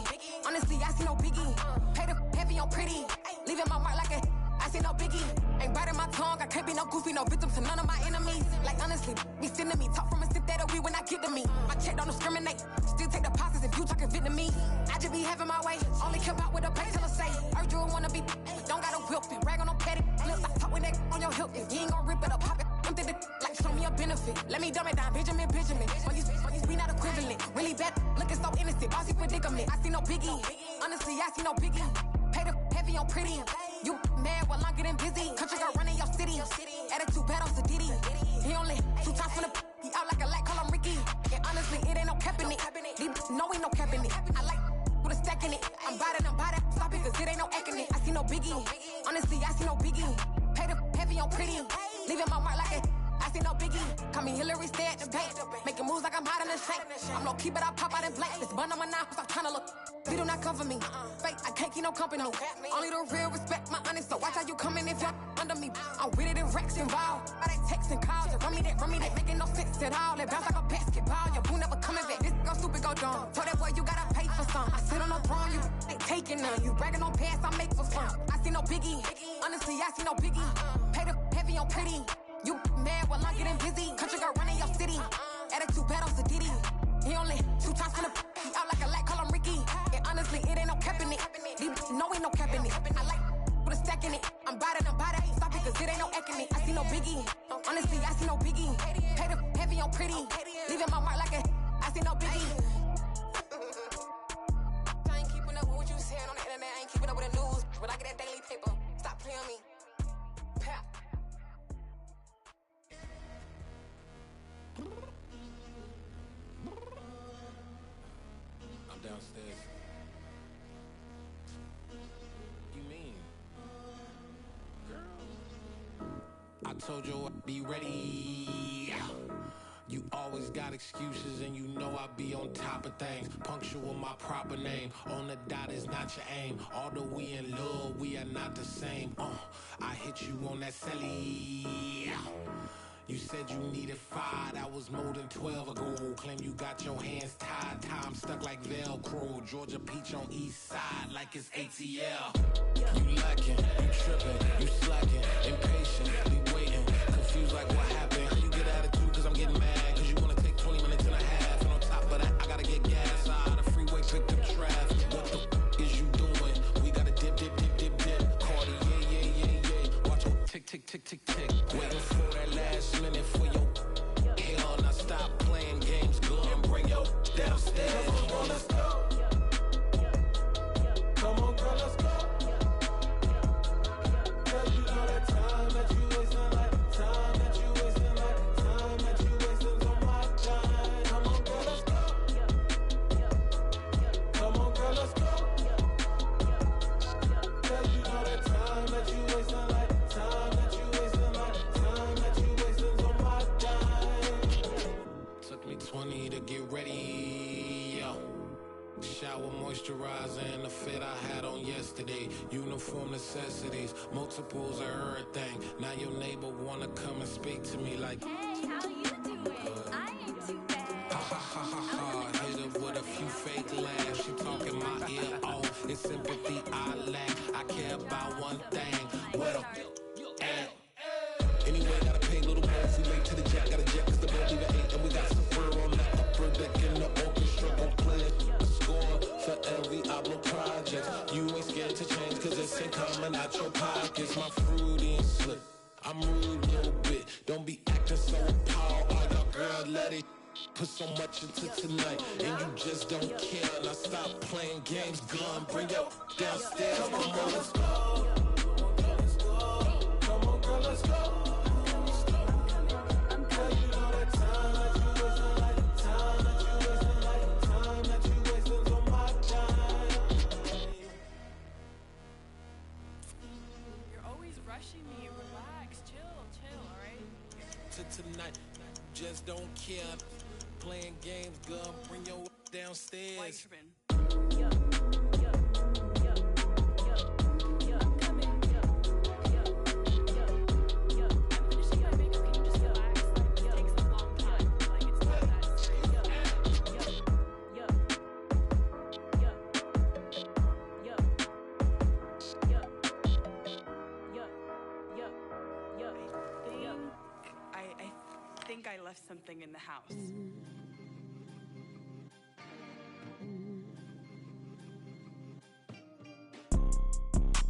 Honestly, I see no biggie. Pay the heavy on pretty. Leaving my mark like a I see no biggie. Ain't biting my tongue, I can't be no goofy, no victim to none of my enemies. Like honestly, be sending me talk from a sip that'll be when I get to me. My check don't discriminate, still take deposits if you talking Vietnamese. I just be having my way, only care about what the pay tell us say. Heard you wanna be, don't got a whip, and rag on no petty flips. I talk with that on your hip, if you ain't gon' rip it up, pop it. Empty the like show me a benefit. Let me dumb it down, Benjamin. For you be not equivalent. Really bad, looking so innocent. Bossy predicament. I see no biggie. Honestly, I see no biggie. Pay the heavy on pretty. You mad while I'm getting busy. Country girl running your city. Attitude bad on Diddy. He only 2 times from the he out like a light, call him Ricky. And honestly, it ain't no cap in it. No, ain't no cap in it. I like with a stack in it. I'm biting, stop it, cause it ain't no acting it. I see no biggie. Honestly, I see no biggie. Pay the heavy on pretty. Leaving my mark like it. I see no biggie. Call me Hillary, stay at the bank. Making moves like I'm hiding in shape. I'm low key, but I pop out in blank. This bun on my knife, I'm trying to look. They do not come for me. Fake, I can't keep no company. Only the real respect my honest. So watch how you coming if you're under me. I'm with it and Rex involved. All they texting calls. You run me that, making no sense at all. They bounce like a basketball. Your boo never coming back. This go stupid, go dumb. Told that boy you gotta pay for some. I sit on the throne, you ain't taking none. You bragging on pants, I make for fun. I see no biggie. Honestly, I see no biggie. Pay the heavy on pretty. You mad while I'm getting busy. Country girl running your city. Attitude bad on Diddy. He only 2 times from the he out like a light, call him Ricky. And honestly, it ain't no cap in it. No, ain't no cap in it. I like with a stack in it. I'm biting, stop it, cause it ain't no acting it. I see no biggie. Honestly, I see no biggie. Pay the heavy on pretty. Leaving my mark like a I see no biggie. I ain't keeping up with what you saying on the internet. I ain't keeping up with the news. But I get that daily paper. Stop playing me. Pap. I'm downstairs. You mean? Girl, I told you I'd be ready. You always got excuses and you know I be on top of things. Punctual my proper name. On the dot is not your aim. Although we in love, we are not the same. I hit you on that celly. You said you needed 5, that was more than 12 ago. Claim you got your hands tied, time stuck like Velcro. Georgia Peach on east side like it's ATL. You lacking, you tripping, you slacking, impatient, be waiting, confused like what happened. How you get attitude cause I'm getting mad, cause you wanna take 20 minutes and a half. And on top of that, I gotta get gas out of the freeway, picked up traffic. What the is you doing? We gotta dip. Cardi, yeah. Watch your tick. Waiting for that last minute for your hell. Now stop playing games, go and bring your downstairs. Come on, let's go. Come on, girl, let's go. Girl, you know that time that you wasting, like time that you wasting, like time that you wasting on my time. Come on, girl, let's go. Come on, girl, let's go. Girl, you know that time that you wasting, like time that you wasting, like time that you wasting on my time. Took me 20 to get ready, yo. Shower moisturizer and the fit I had on yesterday. Uniform necessities, multiples of everything. Now your neighbor wanna come and speak to me like, hey, how you doing? I ain't too bad. Ha. Hit her with a few fake laughs. She talking my ear off. It's sympathy I lack. I care about one thing. What up? Anyway, gotta pay a little more if we late to the jack. Gotta jet cause the boat leave at 8. And we got some fur on the upper deck in the orchestra. Gon' play a score for every album project. You ain't scared to change cause it's ain't coming out your pockets. My fruity and slip. I'm rude a little bit. Don't be acting so appalled. All y'all girl, let it put so much into tonight. And you just don't care. Now stop playing games, gun. Bring your downstairs. Come on, let's go. Come on, girl, let's go. Tonight, just don't care. Playing games, gun, bring your downstairs. I left something in the house.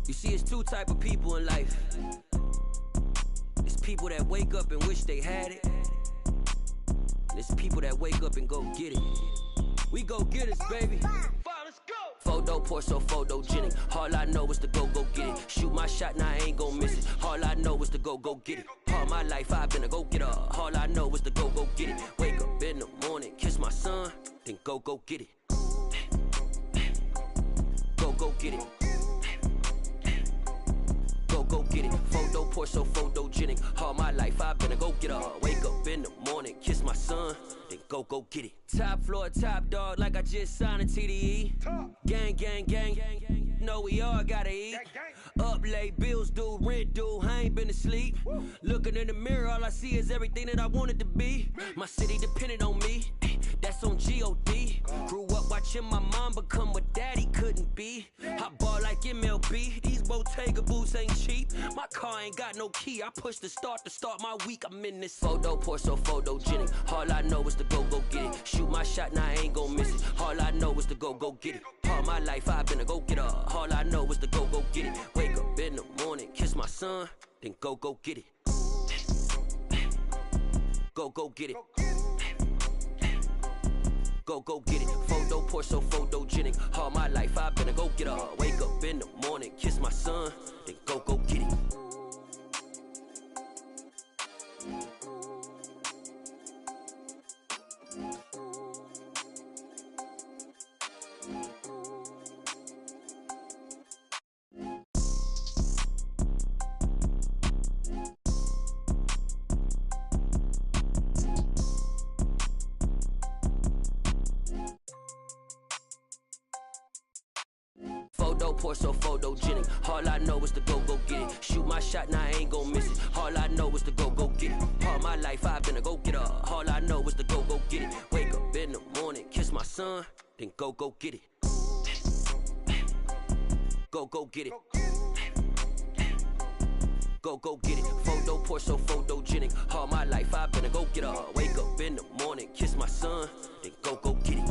You see, it's two type of people in life. It's people that wake up and wish they had it. And it's people that wake up and go get it. We go get it, baby. Photo pour so photogenic. All I know is to go get it. Shoot my shot, now I ain't gon' miss it. All I know is to go get it. All my life I've been a go-getter. All I know is to go get it. Wake up in the morning, kiss my son, then go get it. Go get it. Go get it. Photo pour so photogenic. All my life I've been a go-getter. Wake up in the morning, kiss my son, then go get it. Top floor, top dog, like I just signed a TDE. Gang, gang, gang, gang. Know we all gotta eat. Up late, bills due, rent due, I ain't been asleep. Looking in the mirror, all I see is everything that I wanted to be. My city depended on me, that's on G.O.D. Grew up watching my mom become what daddy couldn't be. I ball like MLB, these Bottega boots ain't cheap. My car ain't got no key, I push the start to start my week. I'm in this photo pour so photogenic. All I know is to go get it. Shoot my shot, now I ain't gon' miss it. All I know is to go get it. All my life I've been a go-getter. All I know is to go get it. Wake up in the morning, kiss my son, then go get it. Go get it. Go get it. Photo pour so photogenic. All my life I've been a go-getter. Wake up in the morning, kiss my son, then go get it. Photo pour so photogenic. All I know is to go get it. Shoot my shot, now I ain't gon' miss it. All I know is to go get it. All my life I've been a go-getter. All I know is to go get it. Wake up in the morning, kiss my son, then go get it. Go get it. Go get it. Photo pour so photogenic. All my life I've been a go-getter. Wake up in the morning, kiss my son, then go get it.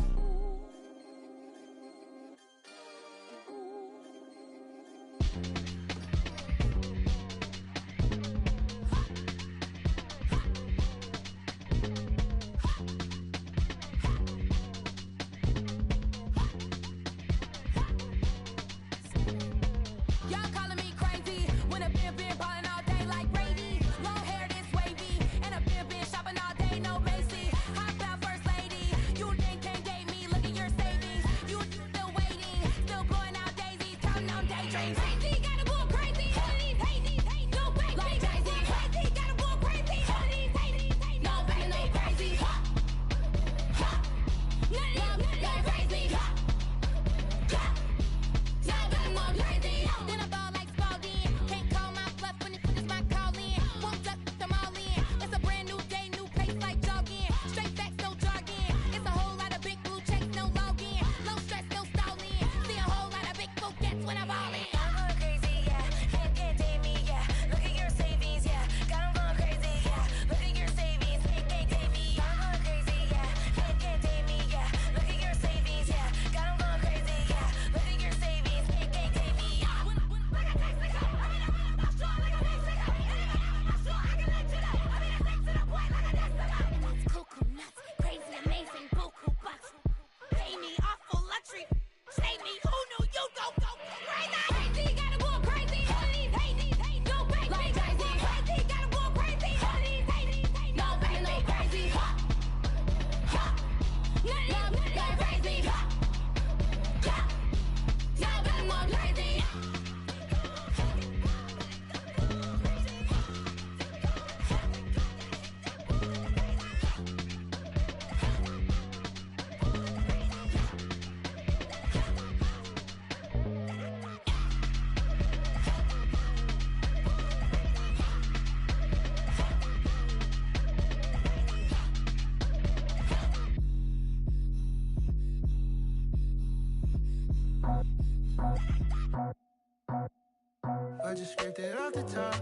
I just scraped it off the top,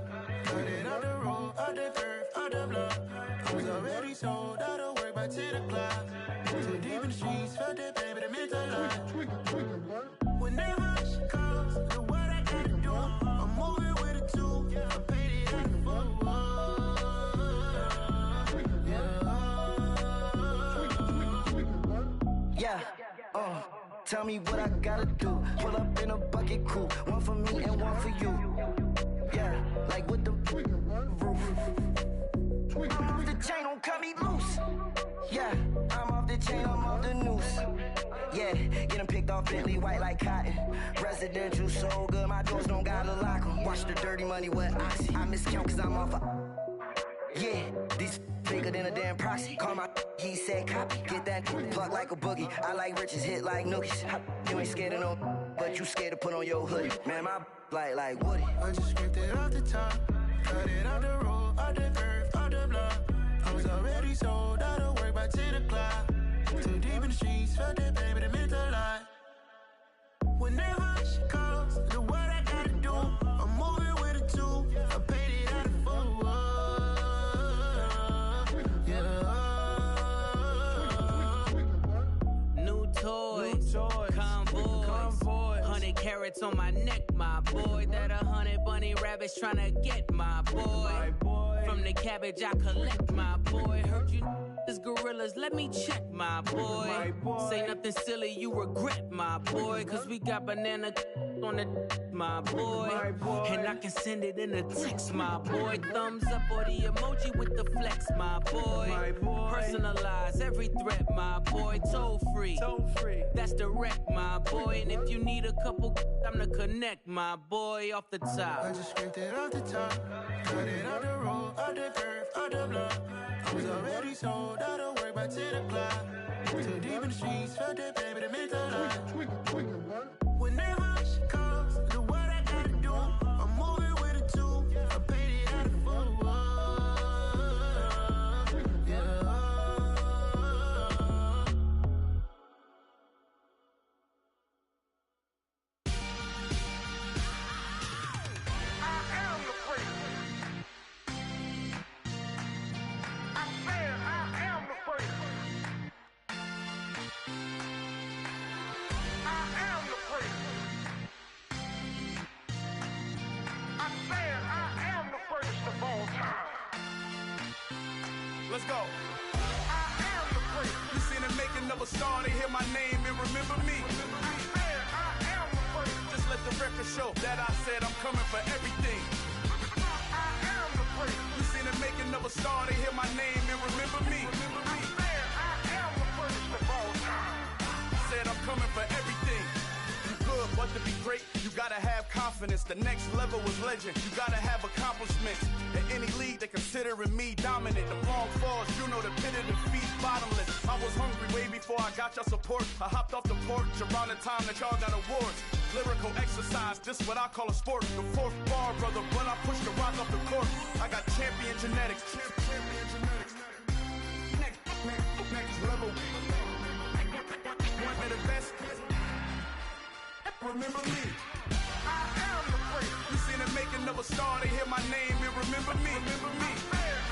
cut it off the road, off the curve, off the block. was already sold out of work by 10 o'clock. Too deep in the streets, felt that pain, but it meant a lot. Whenever she calls, know what I gotta do. I'm moving with a two, I paid it out of full. Yeah, tell me what I gotta do. Pull up in a bucket crew, one for me and one for you. Yeah, like with the roof. I'm off the chain, don't cut me loose. Yeah, I'm off the chain, I'm off the noose. Yeah, getting picked off Bentley white like cotton. Residential so good, my doors don't gotta lock 'em. Watch the dirty money with Oxy. I miscount cause I'm off yeah, these bigger than a damn proxy. Call my he said copy. Get that plug like a boogie. I like riches, hit like nookies. You ain't scared of no, but you scared to put on your hoodie. Man, my like Woody. I just scraped it off the top, cut it off the road, off the curve, off the block. I was already sold out of work by 10 o'clock. Too deep in the streets, felt that pain, but it meant a lot. Whenever she calls, know what I gotta do. I'm moving with a two, I paid it out of full. New toys, convoy, 100 carats on my neck, my boy. That 100 bunny rabbits tryna get my boy. From the cabbage I collect, my boy. Heard you is gorillas, let me check, my boy. Say nothing silly, you regret, my boy. Cause we got banana on the my boy. And I can send it in a text, my boy. Thumbs up or the emoji with the flex, my boy. Personalize every threat, my boy. Toll free, that's direct, my boy. And if you need a couple, I'm the connect, my boy. Off the top, I just scraped it off the top, cut it off the road, off the curve, off the block. I was already sold out of work by 10 o'clock. Too deep in the streets, felt that pain, but it meant a lot. Whenever she calls, know what I gotta do. I'm moving with a two, I paid it out of full. Let's go. You seen the making of a star, they hear my name and remember me. Just let the record show that I said I'm coming for everything. You seen the making of a star, they hear my name and remember me. Said I'm coming for everything. You good, but to be great, you gotta have confidence. The next level was legend. You gotta have accomplishments. In any league, they considering me dominant. The long falls, you know the pit of defeat, bottomless. I was hungry way before I got your support. I hopped off the porch around the time that y'all got awards. Lyrical exercise, this what I call a sport. The fourth bar, brother, when I push the rock off the court. I got champion genetics. Next level. One of the best. Remember me. I am the place. You seen the making of a star, they hear my name and remember me. Remember me.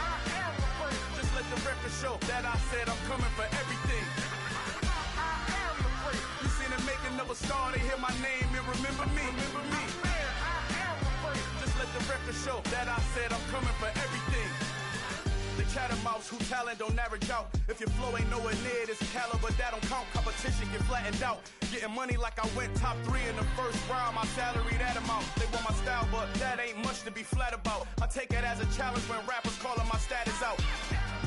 I am the place. Just let the record show that I said I'm coming for everything. I am the place. You seen the making of a star, they hear my name and remember me. Remember me. I am the place. Just let the record show that I said I'm coming for everything. The chattermouths who talent don't average out. If your flow ain't nowhere near this caliber, that don't count. Competition get flattened out. Getting money like I went top 3 in the first round. My salary that amount. They want my style, but that ain't much to be flat about. I take it as a challenge when rappers calling my status out.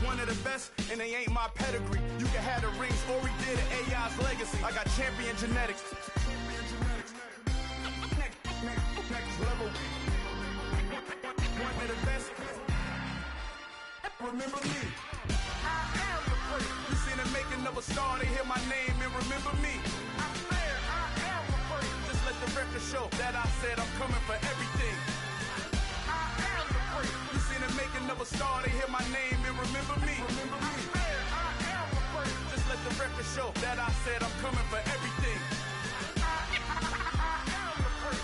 One of the best, and they ain't my pedigree. You can have the rings, or we did it, AI's legacy. I got champion genetics. Next level. One of the best. Remember me. I am the place. You seen the making of a star, they hear my name and remember me. I am the place. Just let the record show that I said I'm coming for everything. I am the place. You seen the making of a star, they hear my name and remember me. Remember me. I am the place. Just let the record show that I said I'm coming for everything. I am the place.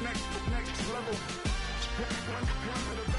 Next level. One of the best.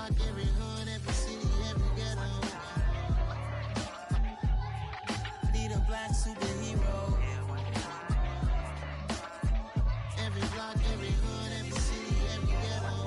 block, every hood, every city, every ghetto. Need a black superhero. Every block, every hood, every city, every ghetto.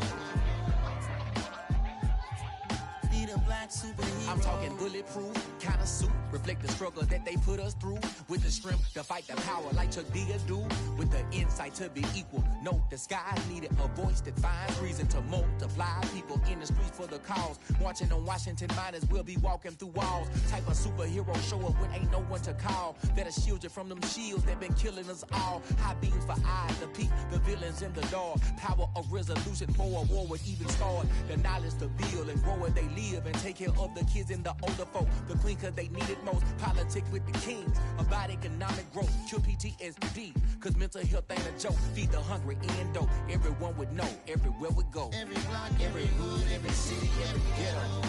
Need a black superhero. I'm talking bulletproof, kind of suit, reflect the struggle that they put us through. With the strength to fight the power like Chuck D do. With the insight to be equal. No, the sky needed a voice that finds reason to multiply. People in the streets for the cause. Marching on Washington miners will be walking through walls. Type of superhero show up when ain't no one to call. That'll shield you from them shields that been killing us all. High beams for eyes to peek the villains in the dark. Power of resolution for a war would even start. The knowledge to build and grow where they live and take care of the kids and the older folk. The queen cause they need it most. Politics with the kings. About economic growth. Cure PTSD. Cause mental health ain't a joke. Feed the hungry and dope. Everyone would know. Everywhere we go. Every block, every hood, every city, every ghetto.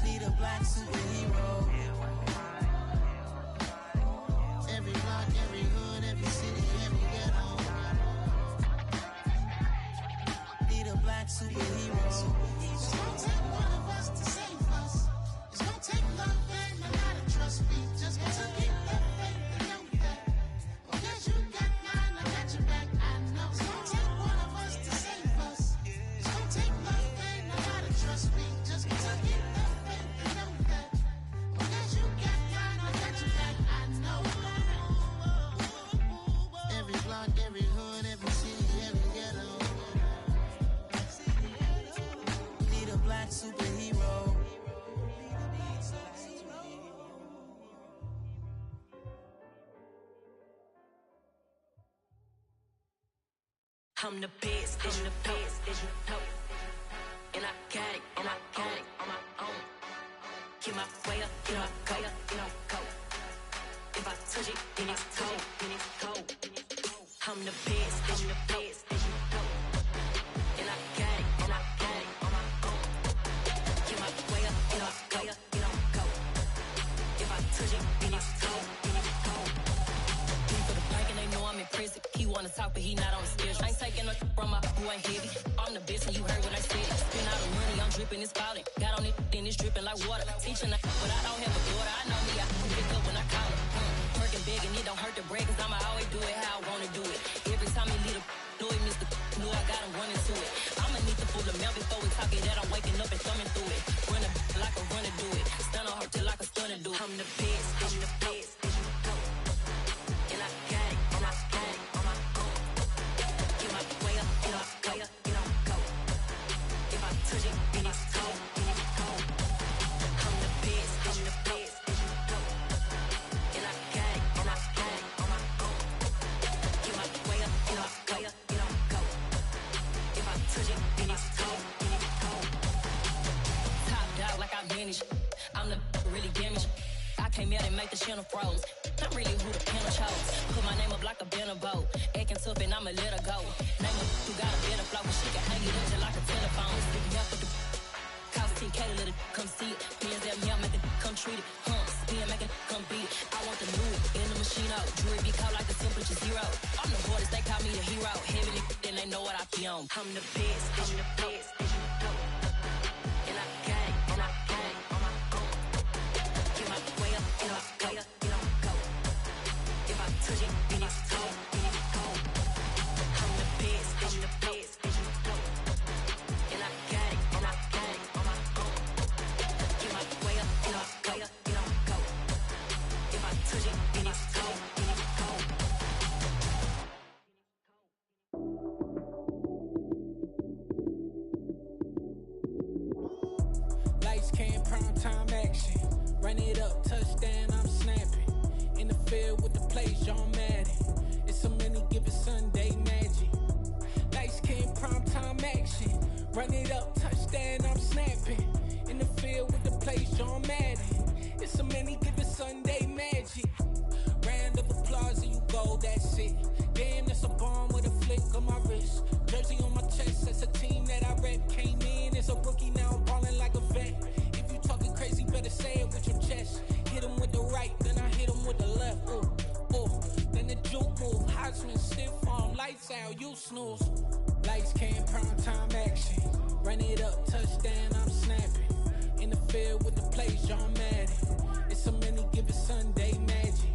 Need a black superhero. Every block, every hood, every city, every ghetto. Need a black superhero. It's gonna take one of us to save us. It's gonna take love and a lot of trust. We just got to keep the faith and know that. Because you got mine, I got your back. I know. It's gonna take one of us to save us. It's gonna take love and a lot of trust. We just got to keep the faith and know that. Because you got mine, I got your back. I know. Every block, every hood, every city, every ghetto. Need a black superhero. I'm the best, I'm the best, as you know. And I got it, and I got it on my own. Get my way up, get my go, get my go. If I touch it, then it's cold, then it's cold. I'm the best, I'm the best, as you know. And I got it, and I got it on my own. Get my way up, get my go, get my go. If I touch it, then it's cold, then it's cold. He for the blank and they know I'm in prison. He wanna talk, but he not on the schedule. I ain't taking no from my boy heavy. I'm the best and you heard what I said. Spend all the money, I'm dripping, it's spouting. Got on it, then it's dripping like water. Teaching, but I don't have a daughter. I know me, I can pick up when I call her. Working big and it don't hurt to break, cause I'ma always do it how I wanna do it. Every time he lead a know it, Mr. Know I got him running to it. I'ma need the full amount before we talk it that I'm waking up and thumbing through it. Run a like a runner do it. Stun on her till like a stunner do it. I'm the best, I'm the best, as you know. And I got it, and I got it on my own. Get my way up, get my go, get my go. If I touch it, then it's cold, then it's cold. I'm the best, I'm the best, as you know. And I got it, and I got it on my own. Get my way up, get my go, get my go. If I touch it, then it's cold, then it's cold. Top dog like I manage. I'm the really damaged. I came out and make the channel froze. I'm really who the panel chose. Put my name up like a banner boat. Acting tough and I'ma let her go. Name her who got a better flow, but she can hang it up just like a telephone. Speaking up with the cost 10K to let it come see it. Bands that me, I make it come treat it. Spin, make it come beat it. I want the new in the machine out. Jewelry be caught like the temperature zero. I'm the hardest, they call me the hero. Heavy then they know what I be on. I'm the best, I'm the best, as you know. And I got it, and I got it on my own. Get my way up, get my go, get my go. If I touch it, then it's cold, then it's cold. I'm the best, I'm the best, as you know. And I got it, and I got it on my own. Get my way up, get my go, get my go. If I touch it, then it's cold, then it's cold. Lights, cam, prime time action. Run it up, touchdown, I'm snapping. In the field with the plays, John Madden. It's so many, give it Sunday magic. Lights, cam, prime time action. Run it up, touchdown, I'm snapping. In the field with the plays, John Madden. It's so many, give it Sunday magic. Round of applause and you go, that's it. Damn, that's a bomb with a flick on my wrist. Jersey on my chest, that's a team that I rep. Came in as a rookie, now I'm ballin' like a vet. If you talking crazy, better say it with your chest. Hit him with the right, then I hit him with the left. Ooh, ooh, then the juke move. Heisman stiff arm, lights out, you snooze. Lights cam, prime time Run it up, touchdown, I'm snapping. In the field with the plays, John Madden. It's so many given Sunday magic.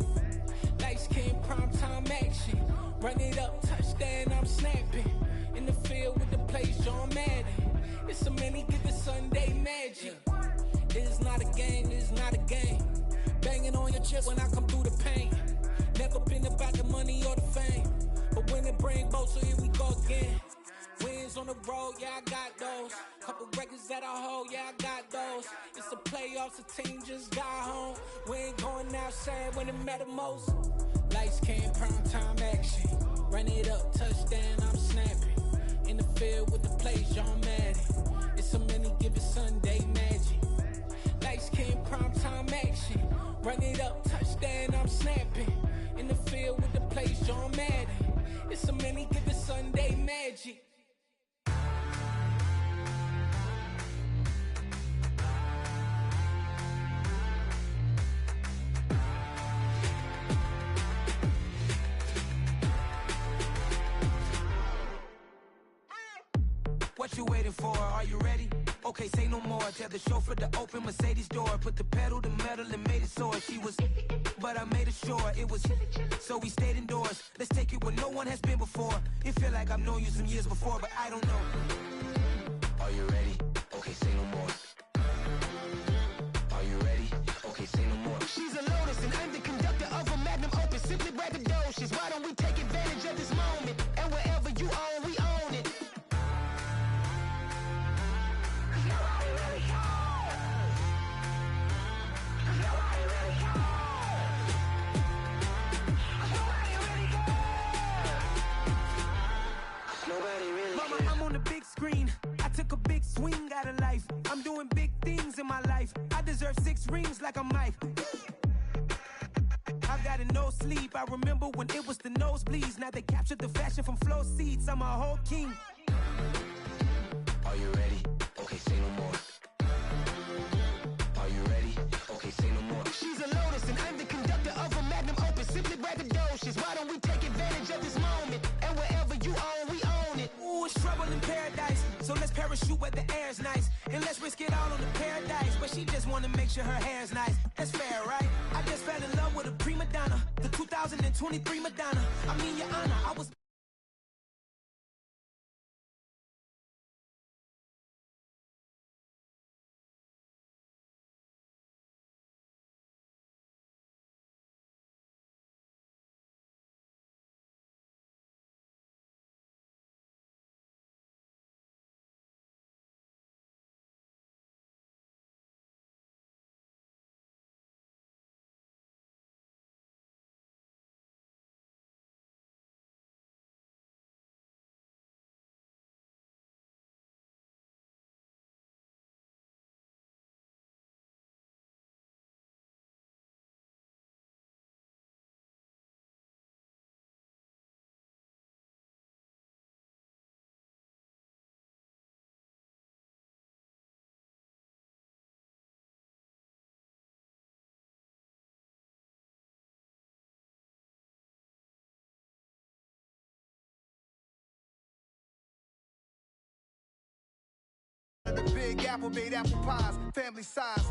Light skin, prime time action. Run it up, touchdown, I'm snapping. In the field with the plays, John Madden. It's so many given Sunday magic. It's not a game, it's not a game. Banging on your chest when I come through the pain. Never been about the money or the fame. But when it bring both, so here we go again. Wins on the road, yeah, I got those. Couple records that I hold, yeah, I got those. It's the playoffs, the team just got home. We ain't going outside when it matter most. Lights came, prime time action. Run it up, touchdown, I'm snapping. In the field with the plays, John Madden. It's so many given Sunday magic. Lights came, prime time action. Run it up, touchdown, I'm snapping. In the field with the plays, John Madden. It's so many given Sunday magic. What you waiting for? Are you ready? Okay, say no more. Tell the chauffeur to open Mercedes door. Put the pedal to metal and made it soar. She was, but I made it sure it was. So we stayed indoors. Let's take it where no one has been before. It feel like I've known you some years before, but I don't know. Are you ready? Okay, say no more. Are you ready? Okay, say no more. She's a Lotus and I'm the conductor of a magnum opus. Simply braggadocious. Why don't we take advantage of this moment? And wherever you own, we own it. Mama, I'm on the big screen. I took a big swing out of life. I'm doing big things in my life. I deserve 6 rings like I'm Mike. I've got no sleep. I remember when it was the nosebleeds. Now they captured the fashion from floor seats. I'm a whole king. Are you ready? Okay, say no more. Are you ready? Okay, say no more. She's a Lotus and I'm the conductor of a magnum opus. Simply braggadocious. Why don't we take advantage of this moment? And wherever you own, we own it. Ooh, it's trouble in paradise. So let's parachute where the air's nice. And let's risk it all on the paradise. But she just wanna make sure her hair's nice. That's fair, right? I just fell in love with a prima donna. The 2023 Madonna. I mean, your honor, I was... The Big Apple made apple pies, family size.